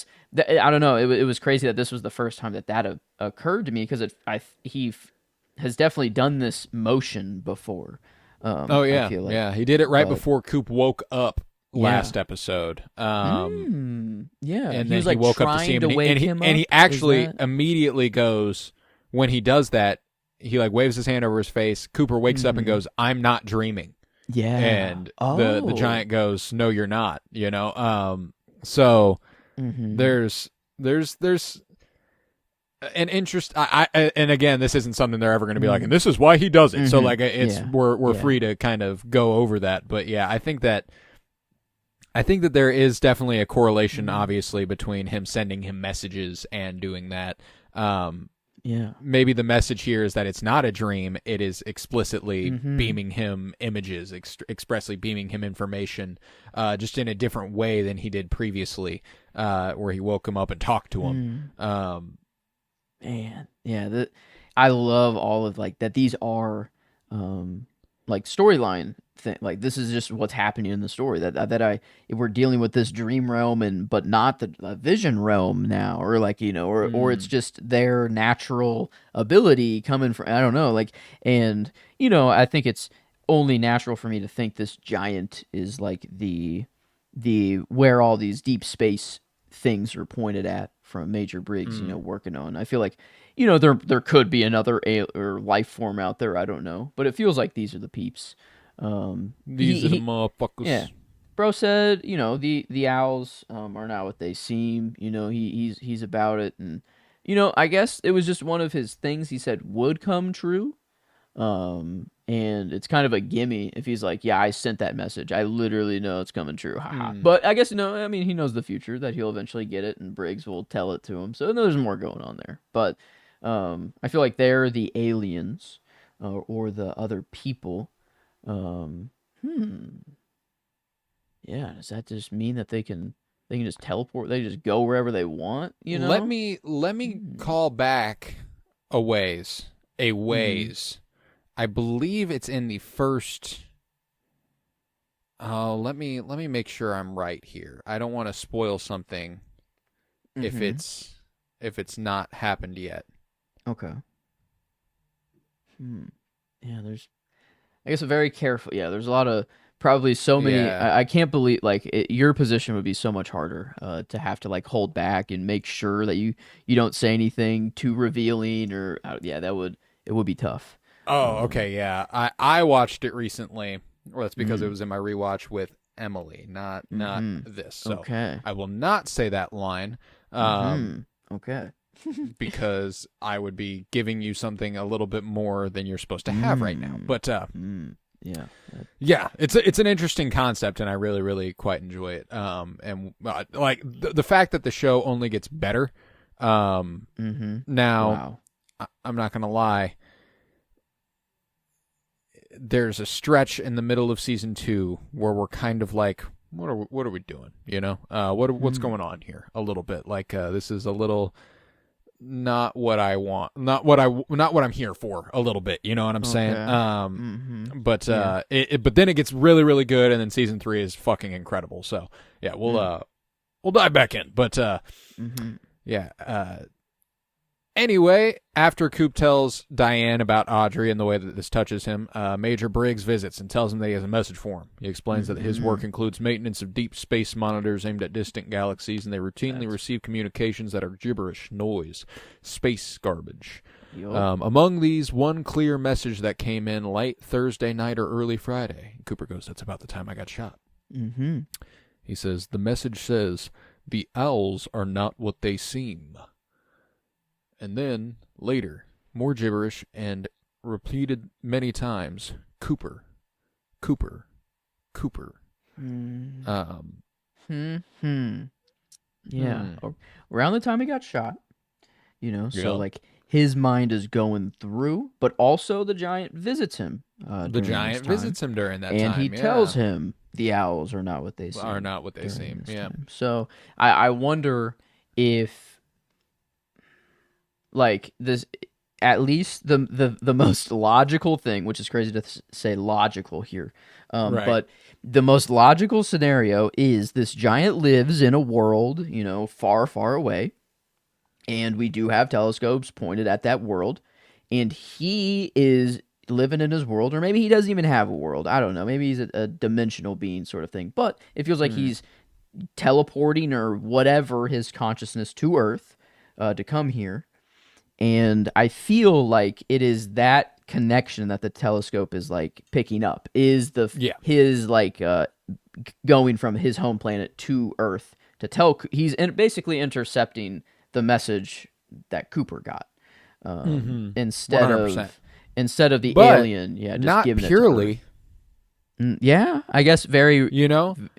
don't know. It was crazy that this was the first time that occurred to me, because he has definitely done this motion before. I feel like. He did it right before Coop woke up. Last episode, and then he was like woke up to see him, and he actually immediately goes, when he does that, he like waves his hand over his face. Cooper wakes up and goes, "I'm not dreaming." Yeah, and the giant goes, "No, you're not." You know, so there's an interest. And again, this isn't something they're ever going to be like, and this is why he does it. So like, we're free to kind of go over that, but yeah, I think that there is definitely a correlation, obviously, between him sending him messages and doing that. Maybe the message here is that it's not a dream. It is explicitly beaming him images, expressly beaming him information, just in a different way than he did previously, where he woke him up and talked to him. I love all of like that. These are like storyline thing. Like this is just what's happening in the story. That we're dealing with this dream realm but not the vision realm now, or like or it's just their natural ability coming from, I don't know, like, and I think it's only natural for me to think this giant is like the where all these deep space things are pointed at from Major Briggs, working on. I feel like there could be another or life form out there. I don't know, but it feels like these are the peeps. These are the motherfuckers. Yeah, bro said the owls are not what they seem. He's about it, and I guess it was just one of his things he said would come true. And it's kind of a gimme if he's like, yeah, I sent that message. I literally know it's coming true. But I guess I mean, he knows the future, that he'll eventually get it, and Briggs will tell it to him. So there's more going on there. But I feel like they're the aliens or the other people. Yeah, does that just mean that they can just teleport? They just go wherever they want, Let me call back a ways. I believe it's in the first. Oh, let me make sure I'm right here. I don't want to spoil something if it's not happened yet. Okay. Yeah, there's, I guess, a very careful. Yeah, there's a lot of probably so many. Yeah. I can't believe your position would be so much harder to have to like hold back and make sure that you don't say anything too revealing or it would be tough. Oh, okay, yeah. I watched it recently. Well, that's because it was in my rewatch with Emily, not this. So okay. I will not say that line. Okay. Because I would be giving you something a little bit more than you're supposed to have right now. But yeah, it's an interesting concept, and I really, really quite enjoy it. And like the fact that the show only gets better. Now, wow. I'm not gonna lie. There's a stretch in the middle of season 2 where we're kind of like, what are we doing? What's going on here? A little bit like this is a little not what I want, not what I'm here for. A little bit, you know what I'm saying? But then it gets really, really good, and then season 3 is fucking incredible. So yeah, we'll dive back in. But Anyway, after Coop tells Diane about Audrey and the way that this touches him, Major Briggs visits and tells him that he has a message for him. He explains that his work includes maintenance of deep space monitors aimed at distant galaxies, and they routinely receive communications that are gibberish, noise, space garbage. Among these, one clear message that came in late Thursday night or early Friday. Cooper goes, "That's about the time I got shot." Mm-hmm. He says, the message says, "The owls are not what they seem." And then, later, more gibberish and repeated many times, Cooper, Cooper, Cooper. Yeah. Around the time he got shot, so like his mind is going through, but also the giant visits him. The giant visits him during that time. And he tells him the owls are not what they seem. Are not what they seem, yeah. Time. So I wonder if, like, this, at least the most logical thing, which is crazy to say logical here, right. But the most logical scenario is this giant lives in a world, far, far away, and we do have telescopes pointed at that world, and he is living in his world, or maybe he doesn't even have a world. I don't know. Maybe he's a dimensional being sort of thing, but it feels like he's teleporting or whatever his consciousness to Earth to come here. And I feel like it is that connection that the telescope is like picking up, is his like going from his home planet to Earth to tell. He's basically intercepting the message that Cooper got instead 100%. of the but alien. Yeah, just not giving purely. It to Earth. Yeah, I guess very.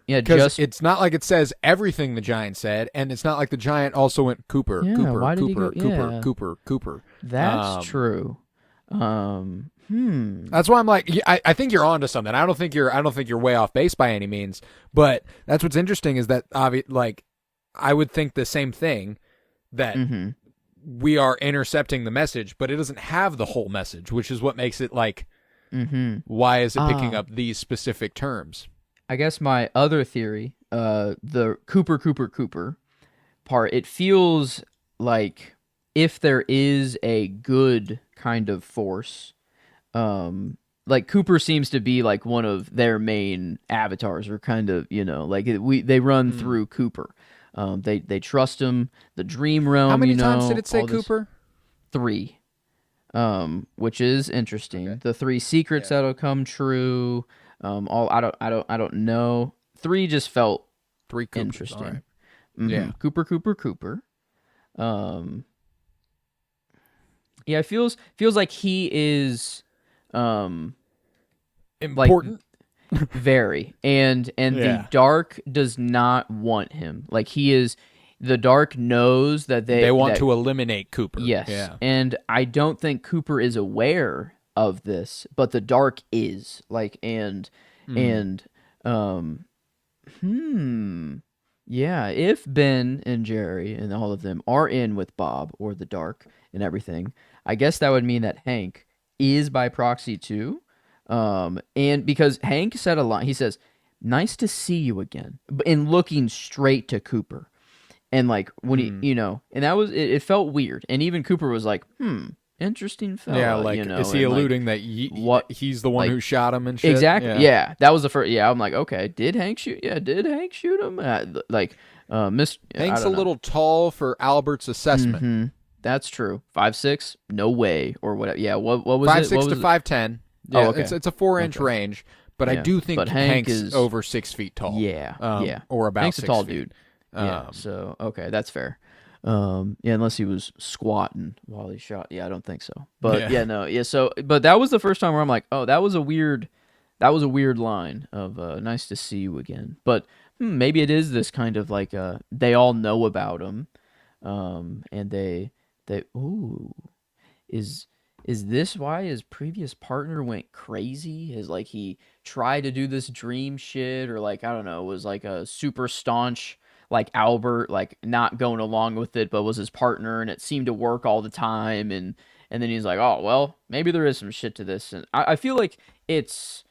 Because it's not like it says everything the giant said, and it's not like the giant also went Cooper, Cooper, why did Cooper, he go, Cooper, Cooper, Cooper. That's true. That's why I'm like, I think you're onto something. I don't think you're way off base by any means. But that's what's interesting is that I would think the same thing, that we are intercepting the message, but it doesn't have the whole message, which is what makes it like. Why is it picking up these specific terms? I guess my other theory, the Cooper part, it feels like if there is a good kind of force, like Cooper seems to be like one of their main avatars, or kind of, like they run through Cooper. They trust him. The dream realm. How many times did it say Cooper? 3. Which is interesting. Okay. The 3 secrets that'll come true. I don't know. 3 just felt 3 Coopers, interesting. Right. Yeah. Cooper. Yeah, it feels like he is important. Like, very. And the dark does not want him. Like, he is. The dark knows that they want to eliminate Cooper. Yes. Yeah. And I don't think Cooper is aware of this, but the dark is. Like, yeah, if Ben and Jerry and all of them are in with Bob or the dark and everything, I guess that would mean that Hank is by proxy too. And because Hank said a line, he says, "Nice to see you again," and looking straight to Cooper. And like when he, and that was, it felt weird. And even Cooper was like, interesting fella. Yeah, like, is he alluding that he's the one who shot him and shit? Exactly. Yeah. That was the first. Yeah, I'm like, okay, did Hank shoot? Yeah, did Hank shoot him? Hank's a little tall for Albert's assessment. That's true. 5'6", no way, or whatever. Yeah, what was 5'6" to 5'10". Yeah, okay. It's a 4-inch range, but I do think Hank's is over 6 feet tall. Yeah, or about Hank's 6 a tall feet. dude. Yeah, so okay, that's fair. Unless he was squatting while he shot. Yeah, I don't think so. But so but that was the first time where I'm like, oh, that was a weird line of nice to see you again. But maybe it is this kind of like they all know about him, and they is this why his previous partner went crazy? Is like he tried to do this dream shit, or like, I don't know, was like a super staunch like Albert, like not going along with it, but was his partner, and it seemed to work all the time, and then he's like, oh well, maybe there is some shit to this. And I feel like it's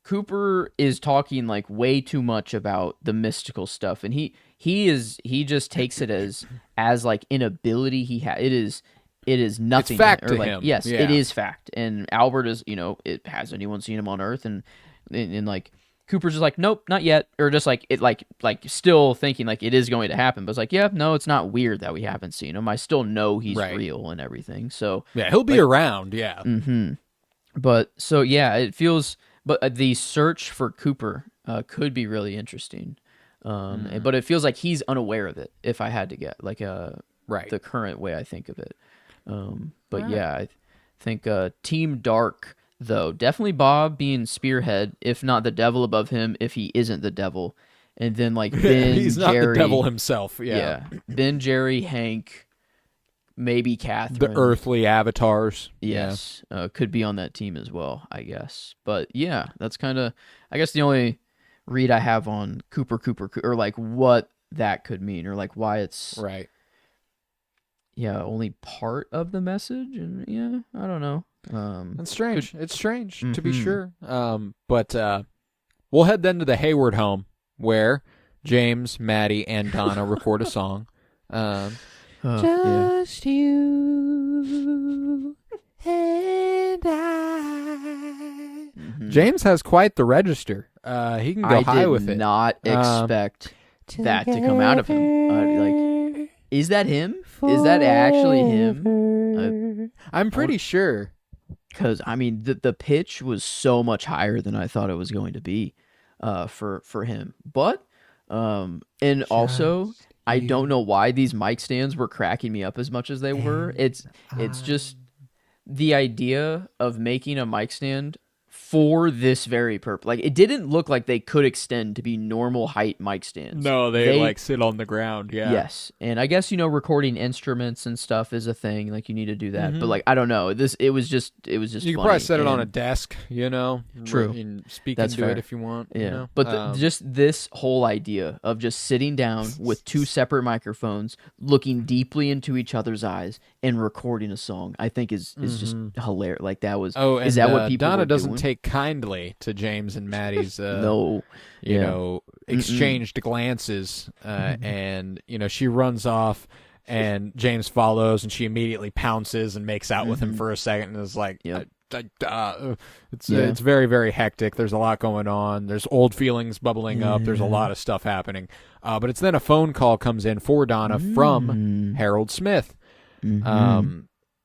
Cooper is talking like way too much about the mystical stuff, and he he just takes it as like an ability he has. It is nothing. It's fact or to like, him. Yes, Yeah. it is fact. And Albert is, has anyone seen him on Earth? And like Cooper's just like, nope, not yet. Or just like it like still thinking like it is going to happen. But it's like, yeah, no, it's not weird that we haven't seen him. I still know he's real and everything. So yeah, he'll be around. Yeah. Mm-hmm. But so yeah, it feels. But the search for Cooper could be really interesting. But it feels like he's unaware of it. If I had to get like the current way I think of it. But yeah, I think Team Dark though definitely Bob being spearhead, if not the devil above him, if he isn't the devil, and then like Ben, he's not Jerry, the devil himself. Yeah, Ben, Jerry, Hank, maybe Catherine, the earthly avatars. Yes, could be on that team as well, I guess. But yeah, that's kind of I guess the only read I have on Cooper, or like what that could mean, or like why it's right. Yeah, only part of the message, and yeah, I don't know. It's strange. It's strange to be sure. But we'll head then to the Hayward home where James, Maddie, and Donna record a song. Just you and I. James has quite the register. He can go high with it. I did not expect that to come out of him. Is that him? Is that actually him? I'm pretty sure. Because, I mean, the pitch was so much higher than I thought it was going to be for him. But, and also, I don't know why these mic stands were cracking me up as much as they were. It's just the idea of making a mic stand for this very purpose. Like, it didn't look like they could extend to be normal height mic stands. No, they like sit on the ground. Yeah. Yes, and I guess recording instruments and stuff is a thing. Like you need to do that, but like I don't know. It was just. You could probably set it on a desk. True. And speak That's into fair. it if you want. Yeah, but just this whole idea of just sitting down with two separate microphones, looking deeply into each other's eyes, and recording a song, I think is just hilarious. Like that was. Oh, and is that what people Donna were doesn't doing? take kindly to James and Maddie's exchanged glances and she runs off and James follows and she immediately pounces and makes out with him for a second and is like it's very, very hectic. There's a lot going on. There's old feelings bubbling up. There's a lot of stuff happening, but it's then a phone call comes in for Donna from Harold Smith.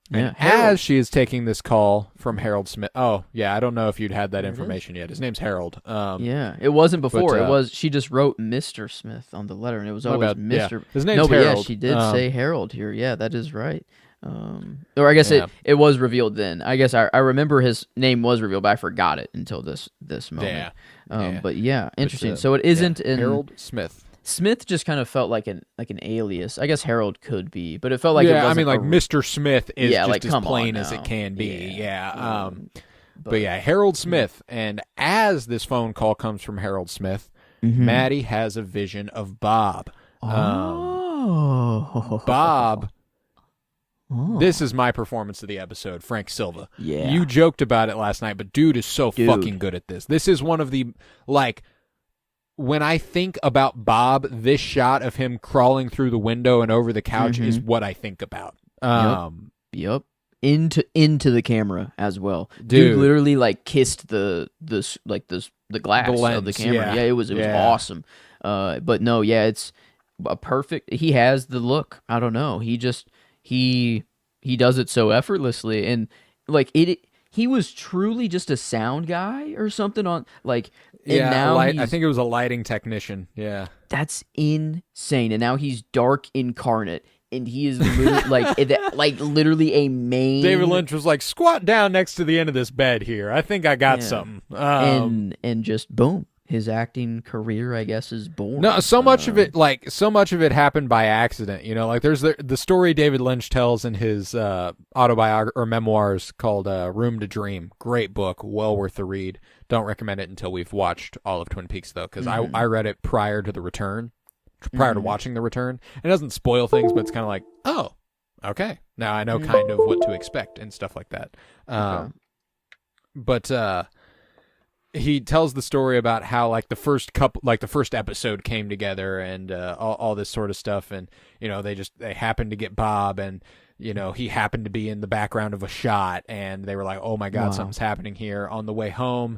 As she is taking this call from Harold Smith. Oh, yeah, I don't know if you'd had that information yet. His name's Harold. It wasn't before. It was she just wrote Mr. Smith on the letter, and it was always Mr. Yeah. His name's Harold. But yeah, she did say Harold here. Yeah, that is right. Or I guess it was revealed then. I guess I remember his name was revealed, but I forgot it until this moment. But yeah, interesting. So it isn't in Harold Smith. Smith just kind of felt like an alias. I guess Harold could be, but it felt like it wasn't Mr. Smith is just like, as plain as it can be. But Harold Smith. And as this phone call comes from Harold Smith, Maddie has a vision of Bob. Bob. This is my performance of the episode, Frank Silva. Yeah. You joked about it last night, but dude is so fucking good at this. This is one of the, when I think about Bob, this shot of him crawling through the window and over the couch is what I think about. Yep. Into the camera as well. Dude literally kissed the glass lens, of the camera. Yeah, it was awesome. But no, it's a perfect. He has the look. I don't know. He does it so effortlessly, and he was truly just a sound guy or something on And now I think it was a lighting technician. Yeah, that's insane. And now he's dark incarnate, and he is literally a main. David Lynch was like, squat down next to the end of this bed here. I think I got something. And just boom, his acting career, I guess, is born. No, so much of it happened by accident. There's the story David Lynch tells in his autobiography or memoirs called Room to Dream. Great book, well worth the read. Don't recommend it until we've watched all of Twin Peaks, though, because I read it prior to The Return, prior to watching The Return. It doesn't spoil things, but it's kind of like, oh, okay. Now I know kind of what to expect and stuff like that. But he tells the story about how like the first episode came together and all this sort of stuff, and they happened to get Bob, and he happened to be in the background of a shot, and they were like, oh my god, something's happening here. On the way home,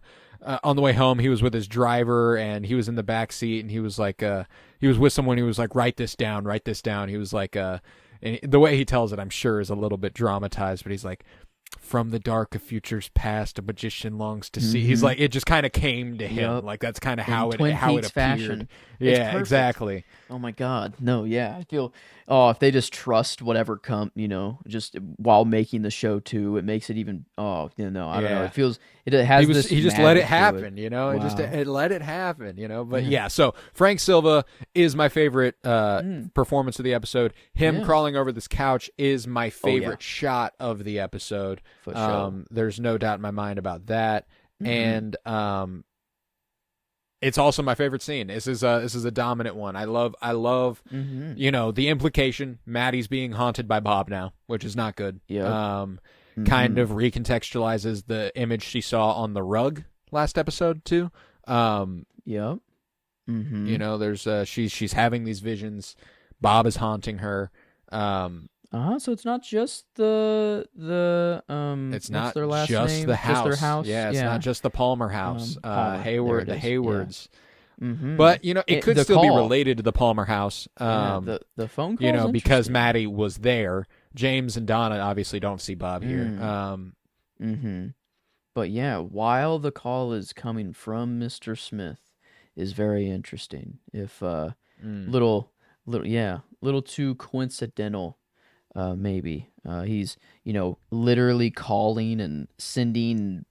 he was with his driver, and he was in the back seat, and he was like, he was with someone who was like, write this down. He was like, and the way he tells it, I'm sure, is a little bit dramatized, but he's like, from the dark of futures past, a magician longs to see. He's like, it just kind of came to him. Yep. Like that's kind of how it appeared. Fashion. Yeah, exactly. Oh my god, no, yeah. I feel, if they just trust whatever just while making the show too, it makes it even. I don't know. It feels it has he just let it happen. Wow. It let it happen. But yeah. So Frank Silva is my favorite performance of the episode. Him crawling over this couch is my favorite shot of the episode. For sure. There's no doubt in my mind about that. And it's also my favorite scene. This is a dominant one. I love the implication. Maddie's being haunted by Bob now, which is not good. Yeah. Kind of recontextualizes the image she saw on the rug last episode too. Yeah. There's she's having these visions. Bob is haunting her. So it's not just the it's not their last just name? the house. Just their house. Yeah, it's not just the Palmer house. Hayward, the Haywards. Yeah. But it could still be related to the Palmer house. The phone call. Because Maddie was there. James and Donna obviously don't see Bob here. But yeah, while the call is coming from Mr. Smith is very interesting. If little too coincidental. Maybe he's literally calling and sending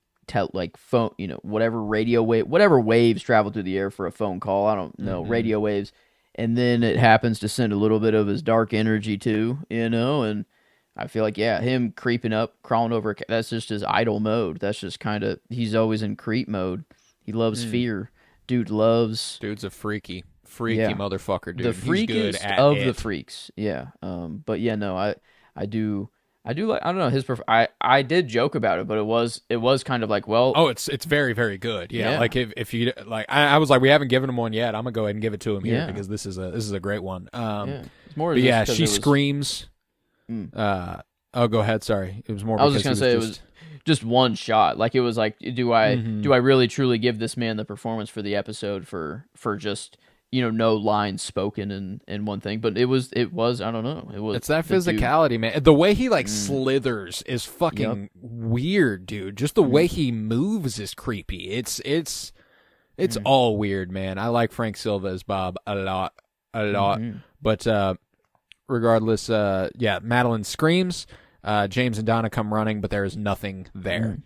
phone whatever whatever waves travel through the air for a phone call. I don't know, radio waves, and then it happens to send a little bit of his dark energy too, and I feel like him creeping up, crawling over, that's just his idle mode. That's just kind of, he's always in creep mode. He loves fear. Dude's a freaky motherfucker, dude. The freakiest of the freaks. Yeah. But yeah, no, I do like, I don't know, his I did joke about it, but it was kind of like, well, it's very, very good. Yeah. Like if you like, I was like, we haven't given him one yet. I'm gonna go ahead and give it to him here because this is a great one. It's more she screams. Go ahead. Sorry. It was more. I was just gonna say it was just one shot. Like it was like, do I really truly give this man the performance for the episode for just no lines spoken in one thing? But it was I don't know. It's that physicality, man. The way he slithers is fucking weird, dude. Just the way he moves is creepy. It's all weird, man. I like Frank Silva as Bob a lot. But regardless, Madeline screams. James and Donna come running, but there is nothing there.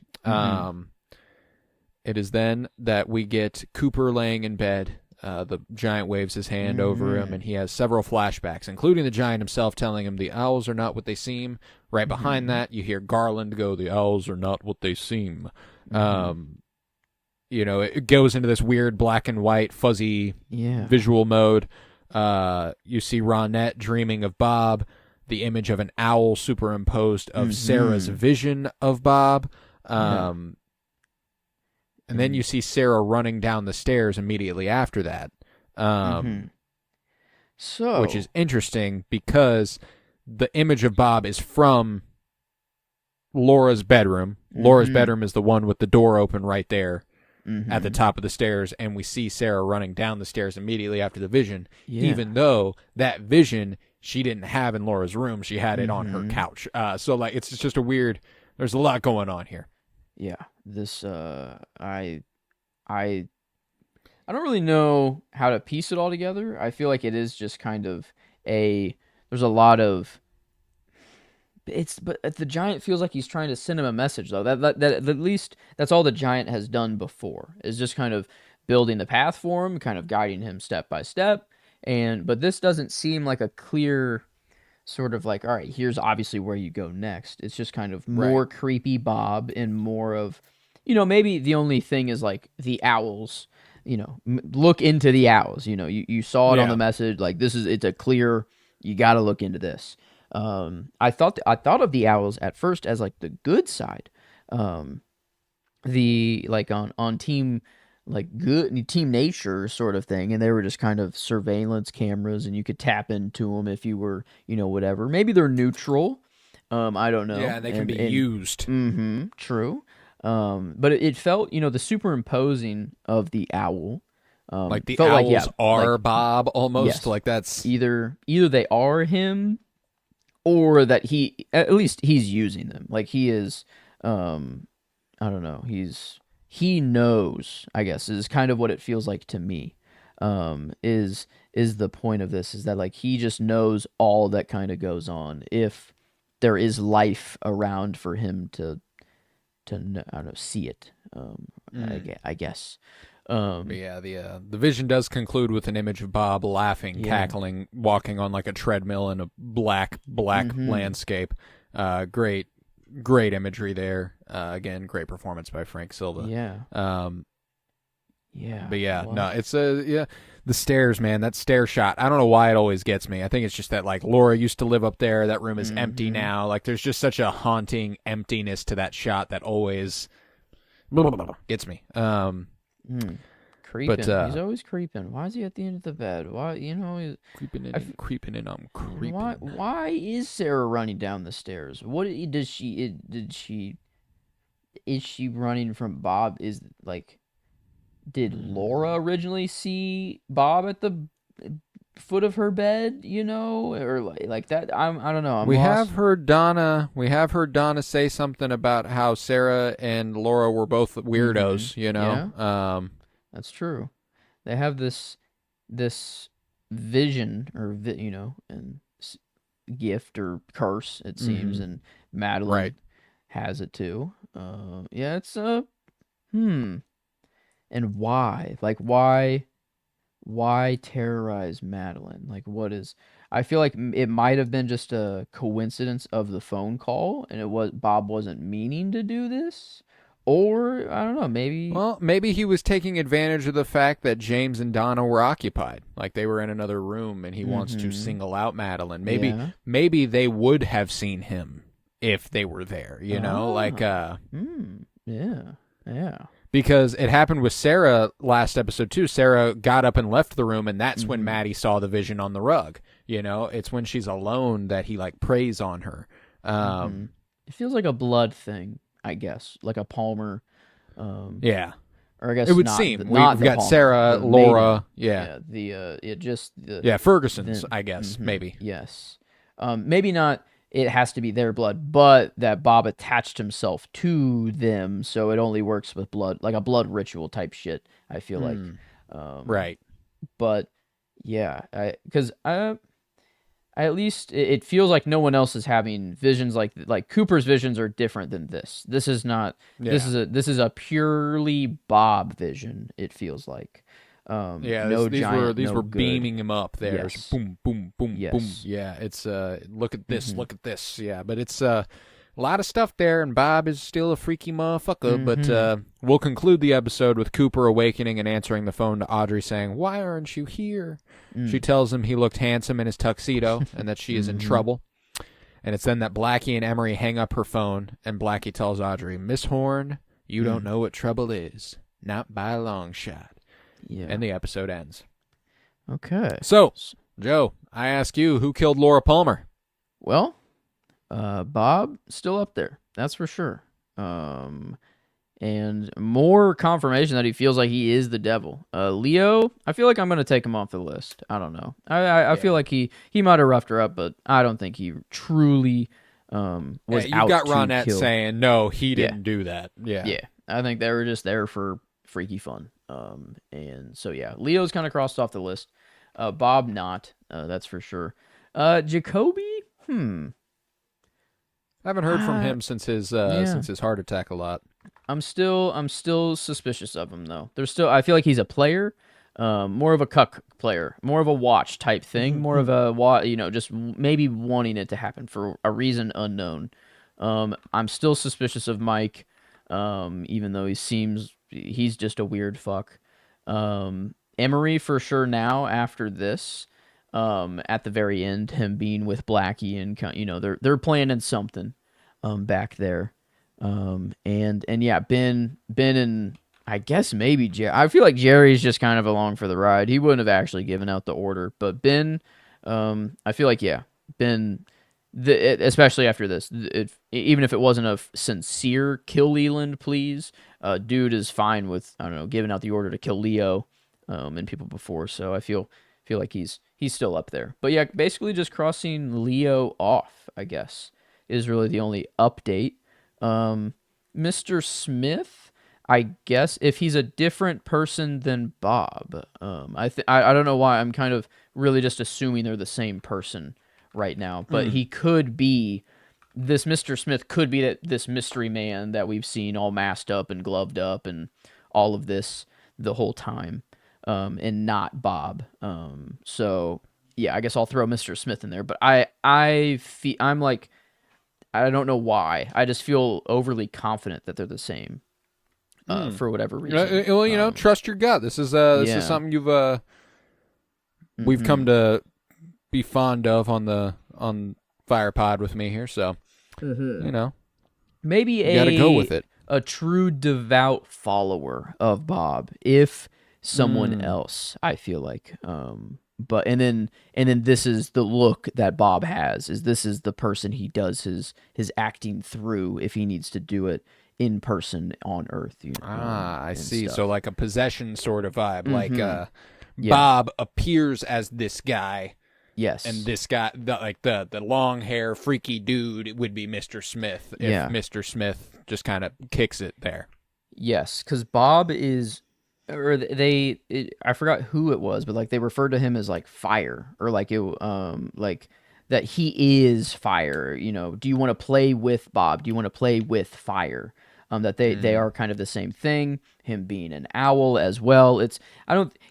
It is then that we get Cooper laying in bed. The giant waves his hand over him, and he has several flashbacks, including the giant himself telling him the owls are not what they seem. Right behind that, you hear Garland go, the owls are not what they seem. It goes into this weird black and white, fuzzy visual mode. You see Ronette dreaming of Bob, the image of an owl superimposed of Sarah's vision of Bob. And then you see Sarah running down the stairs immediately after that. Which is interesting because the image of Bob is from Laura's bedroom. Laura's bedroom is the one with the door open right there at the top of the stairs, and we see Sarah running down the stairs immediately after the vision, even though that vision she didn't have in Laura's room. She had it on her couch. So like it's just a weird, there's a lot going on here. Yeah, this I don't really know how to piece it all together. I feel like it is just kind of there's a lot of but the giant feels like he's trying to send him a message though. That at least that's all the giant has done before, is just kind of building the path for him, kind of guiding him step by step. But this doesn't seem like a clear sort of like, all right, here's obviously where you go next. It's just kind of more creepy Bob and more of, maybe the only thing is like the owls, look into the owls. You saw it on the message. Like it's a clear, you got to look into this. I thought of the owls at first as like the good side. the like on team like good team nature sort of thing, and they were just kind of surveillance cameras, and you could tap into them if you were, whatever. Maybe they're neutral. I don't know. Yeah, they can be used. True. But it felt, the superimposing of the owl. Like the felt owls like, are Bob almost. Yes. Like that's either they are him, or that at least he's using them. Like he is, I don't know. He knows, I guess, is kind of what it feels like to me. Is the point of this, is that like he just knows all that kind of goes on if there is life around for him to I don't know, see it. I guess. But yeah, the vision does conclude with an image of Bob laughing, cackling, walking on like a treadmill in a black landscape. Great imagery there. Again, great performance by Frank Silva. Yeah. But yeah, no, it's the stairs, man. That stair shot. I don't know why it always gets me. I think it's just that like Laura used to live up there. That room is empty now. Like there's just such a haunting emptiness to that shot that always gets me. Creeping. He's always creeping. Why is he at the end of the bed? Why, he's creeping in, creeping in. I'm creeping. Why is Sarah running down the stairs? What is she running from Bob? Did Laura originally see Bob at the foot of her bed, or like that? I don't know. We have heard Donna say something about how Sarah and Laura were both weirdos, Yeah. That's true. They have this vision or and gift or curse, it seems, and Madeline has it too. Yeah, it's and why? Like why terrorize Madeline? Like what is, I feel like it might have been just a coincidence of the phone call, and Bob wasn't meaning to do this. Or, I don't know, maybe... Well, maybe he was taking advantage of the fact that James and Donna were occupied. Like, they were in another room, and he wants to single out Madeline. Maybe they would have seen him if they were there, Like, Yeah. Because it happened with Sarah last episode, too. Sarah got up and left the room, and that's when Maddie saw the vision on the rug. It's when she's alone that he, like, preys on her. It feels like a blood thing. I guess, like a Palmer. Yeah. Or I guess it would seem. We've got Palmer, Sarah, Laura. Ferguson's, I guess, maybe. Yes. Maybe not, it has to be their blood, but that Bob attached himself to them, so it only works with blood, like a blood ritual type shit, I feel like. Right. But, yeah, because at least it feels like no one else is having visions like Cooper's visions are different than this. This is not. Yeah. This is a purely Bob vision. It feels like. These were beaming him up there. Yes. Boom, boom, boom, boom. Yeah, it's look at this, look at this. Yeah, but it's a lot of stuff there, and Bob is still a freaky motherfucker. But we'll conclude the episode with Cooper awakening and answering the phone to Audrey, saying, "Why aren't you here?" She tells him he looked handsome in his tuxedo and that she is in trouble. And it's then that Blackie and Emery hang up her phone, and Blackie tells Audrey, "Miss Horn, you don't know what trouble is. Not by a long shot." Yeah. And the episode ends. Okay. So, Joe, I ask you, who killed Laura Palmer? Well, Bob still up there. That's for sure. And more confirmation that he feels like he is the devil. Leo, I feel like I'm going to take him off the list. I don't know. I feel like he might have roughed her up, but I don't think he truly was out to kill. You got Ronette saying, no, he didn't do that. Yeah. Yeah. I think they were just there for freaky fun. And so, yeah, Leo's kind of crossed off the list. Bob not, that's for sure. Jacoby, I haven't heard from him since his heart attack a lot. I'm still suspicious of him though. I feel like he's a player, more of a cuck player, more of a watch type thing, more of a just maybe wanting it to happen for a reason unknown. I'm still suspicious of Mike, even though he's just a weird fuck. Emery for sure now after this. At the very end, him being with Blackie and they're planning something back there. And yeah, Ben and I guess maybe Jerry. I feel like Jerry's just kind of along for the ride. He wouldn't have actually given out the order, but Ben, I feel like yeah, Ben, especially after this, even if it wasn't a sincere kill Leland, please, dude is fine with I don't know giving out the order to kill Leo, and people before. So I feel like he's still up there. But yeah, basically just crossing Leo off, I guess, is really the only update. Mr. Smith, I guess if he's a different person than Bob, I don't know why I'm kind of really just assuming they're the same person right now, but he could be this Mr. Smith could be this mystery man that we've seen all masked up and gloved up and all of this the whole time, and not Bob. So yeah, I guess I'll throw Mr. Smith in there, but I'm like I don't know why. I just feel overly confident that they're the same for whatever reason. Well, trust your gut. This is something we've come to be fond of on Fire Pod with me here. So maybe you got to go with it. A true devout follower of Bob, if someone else. I feel like. But and then this is the look that Bob has. This is the person he does his acting through if he needs to do it in person on Earth. I see. Stuff. So like a possession sort of vibe. Like Yeah. Bob appears as this guy. Yes. And this guy, the long hair freaky dude would be Mr. Smith. If Mr. Smith just kind of kicks it there. Yes, because Bob is. Or I forgot who it was, but like they referred to him as like fire, or like like that he is fire. Do you want to play with Bob? Do you want to play with fire? That they are kind of the same thing. Him being an owl as well.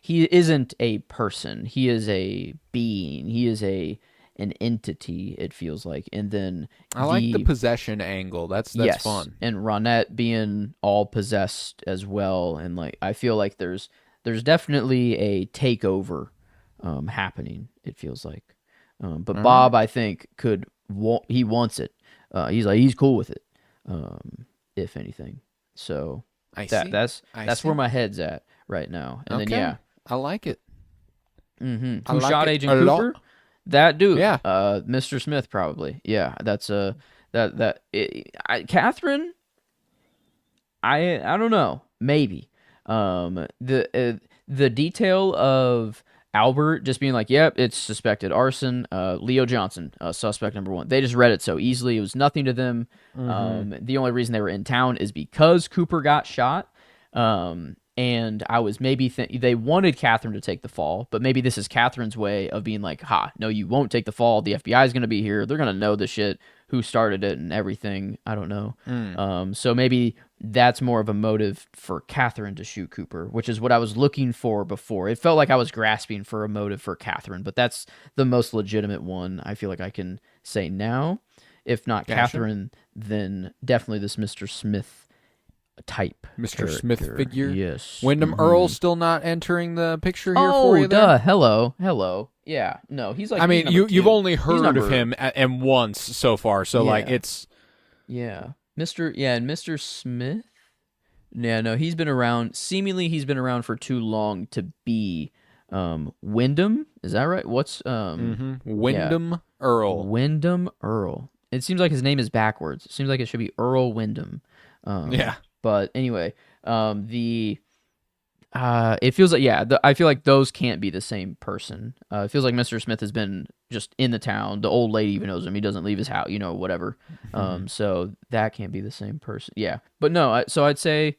He isn't a person. He is a being. He is an entity, it feels like. And then I like the possession angle. That's yes, fun. And Ronette being all possessed as well. And like I feel like there's definitely a takeover happening, it feels like. But Bob, I think, he wants it. He's cool with it, if anything. So that's where my head's at right now. And then yeah. I like it. Who shot Agent Cooper? That dude, yeah, Mr. Smith probably, yeah. That's Catherine. I don't know, maybe. The detail of Albert just being like, yep, it's suspected arson. Leo Johnson, suspect number 1. They just read it so easily; it was nothing to them. The only reason they were in town is because Cooper got shot. And I was maybe they wanted Catherine to take the fall, but maybe this is Catherine's way of being like, no, you won't take the fall. The FBI is going to be here. They're going to know the shit, who started it and everything. I don't know. So maybe that's more of a motive for Catherine to shoot Cooper, which is what I was looking for before. It felt like I was grasping for a motive for Catherine, but that's the most legitimate one I feel like I can say now. If not Catherine, then definitely this Mr. Smith type. Mr. Smith figure? Yes. Wyndham Earl still not entering the picture here for you there? Hello. Yeah. No, he's like... I mean, you've only heard of him and once so far, so like it's... Yeah. And Mr. Smith? Yeah, no, he's been around... Seemingly he's been around for too long to be Wyndham? Is that right? What's... Wyndham Earl. Wyndham Earl. It seems like his name is backwards. It seems like it should be Earl Wyndham. Yeah. But anyway, it feels like, I feel like those can't be the same person. It feels like Mr. Smith has been just in the town. The old lady even knows him. He doesn't leave his house, whatever. So that can't be the same person. Yeah. But no, so I'd say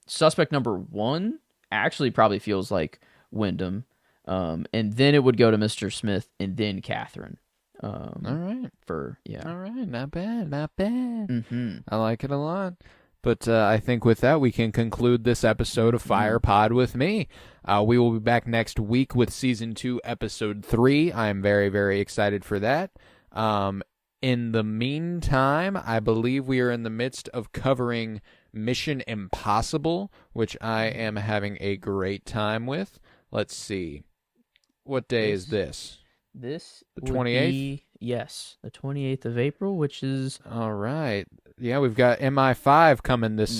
suspect number 1 actually probably feels like Wyndham. And then it would go to Mr. Smith and then Catherine. All right. All right. Not bad. I like it a lot. But I think with that, we can conclude this episode of Fire Pod with me. We will be back next week with Season 2, Episode 3. I am very, very excited for that. In the meantime, I believe we are in the midst of covering Mission Impossible, which I am having a great time with. Let's see. What day is this? This the 28th? Yes, the 28th of April, which is... All right. we've got MI5 coming this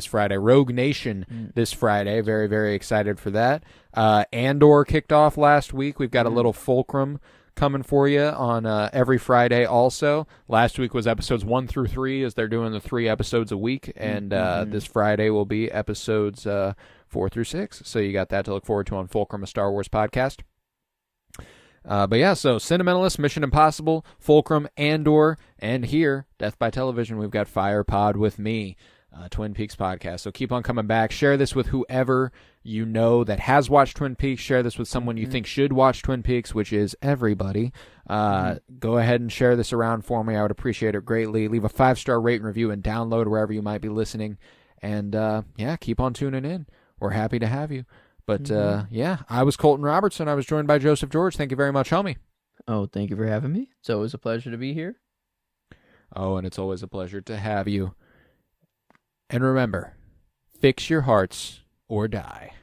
Friday. Rogue Nation this Friday. Very, very excited for that. Andor kicked off last week. We've got a little fulcrum coming for you on every Friday also. Last week was episodes 1 through 3 as they're doing the 3 episodes a week. And this Friday will be episodes 4 through 6. So you got that to look forward to on Fulcrum, a Star Wars podcast. But yeah, so Sentimentalist, Mission Impossible, Fulcrum, Andor, and here, Death by Television, we've got Fire Pod with me. Twin Peaks podcast. So keep on coming back. Share this with whoever you know that has watched Twin Peaks. Share this with someone you think should watch Twin Peaks, which is everybody. Go ahead and share this around for me. I would appreciate it greatly. Leave a 5-star rate and review and download wherever you might be listening. And keep on tuning in. We're happy to have you. But I was Colton Robertson. I was joined by Joseph George. Thank you very much, homie. Oh, thank you for having me. It's always a pleasure to be here. Oh, and it's always a pleasure to have you. And remember, fix your hearts or die.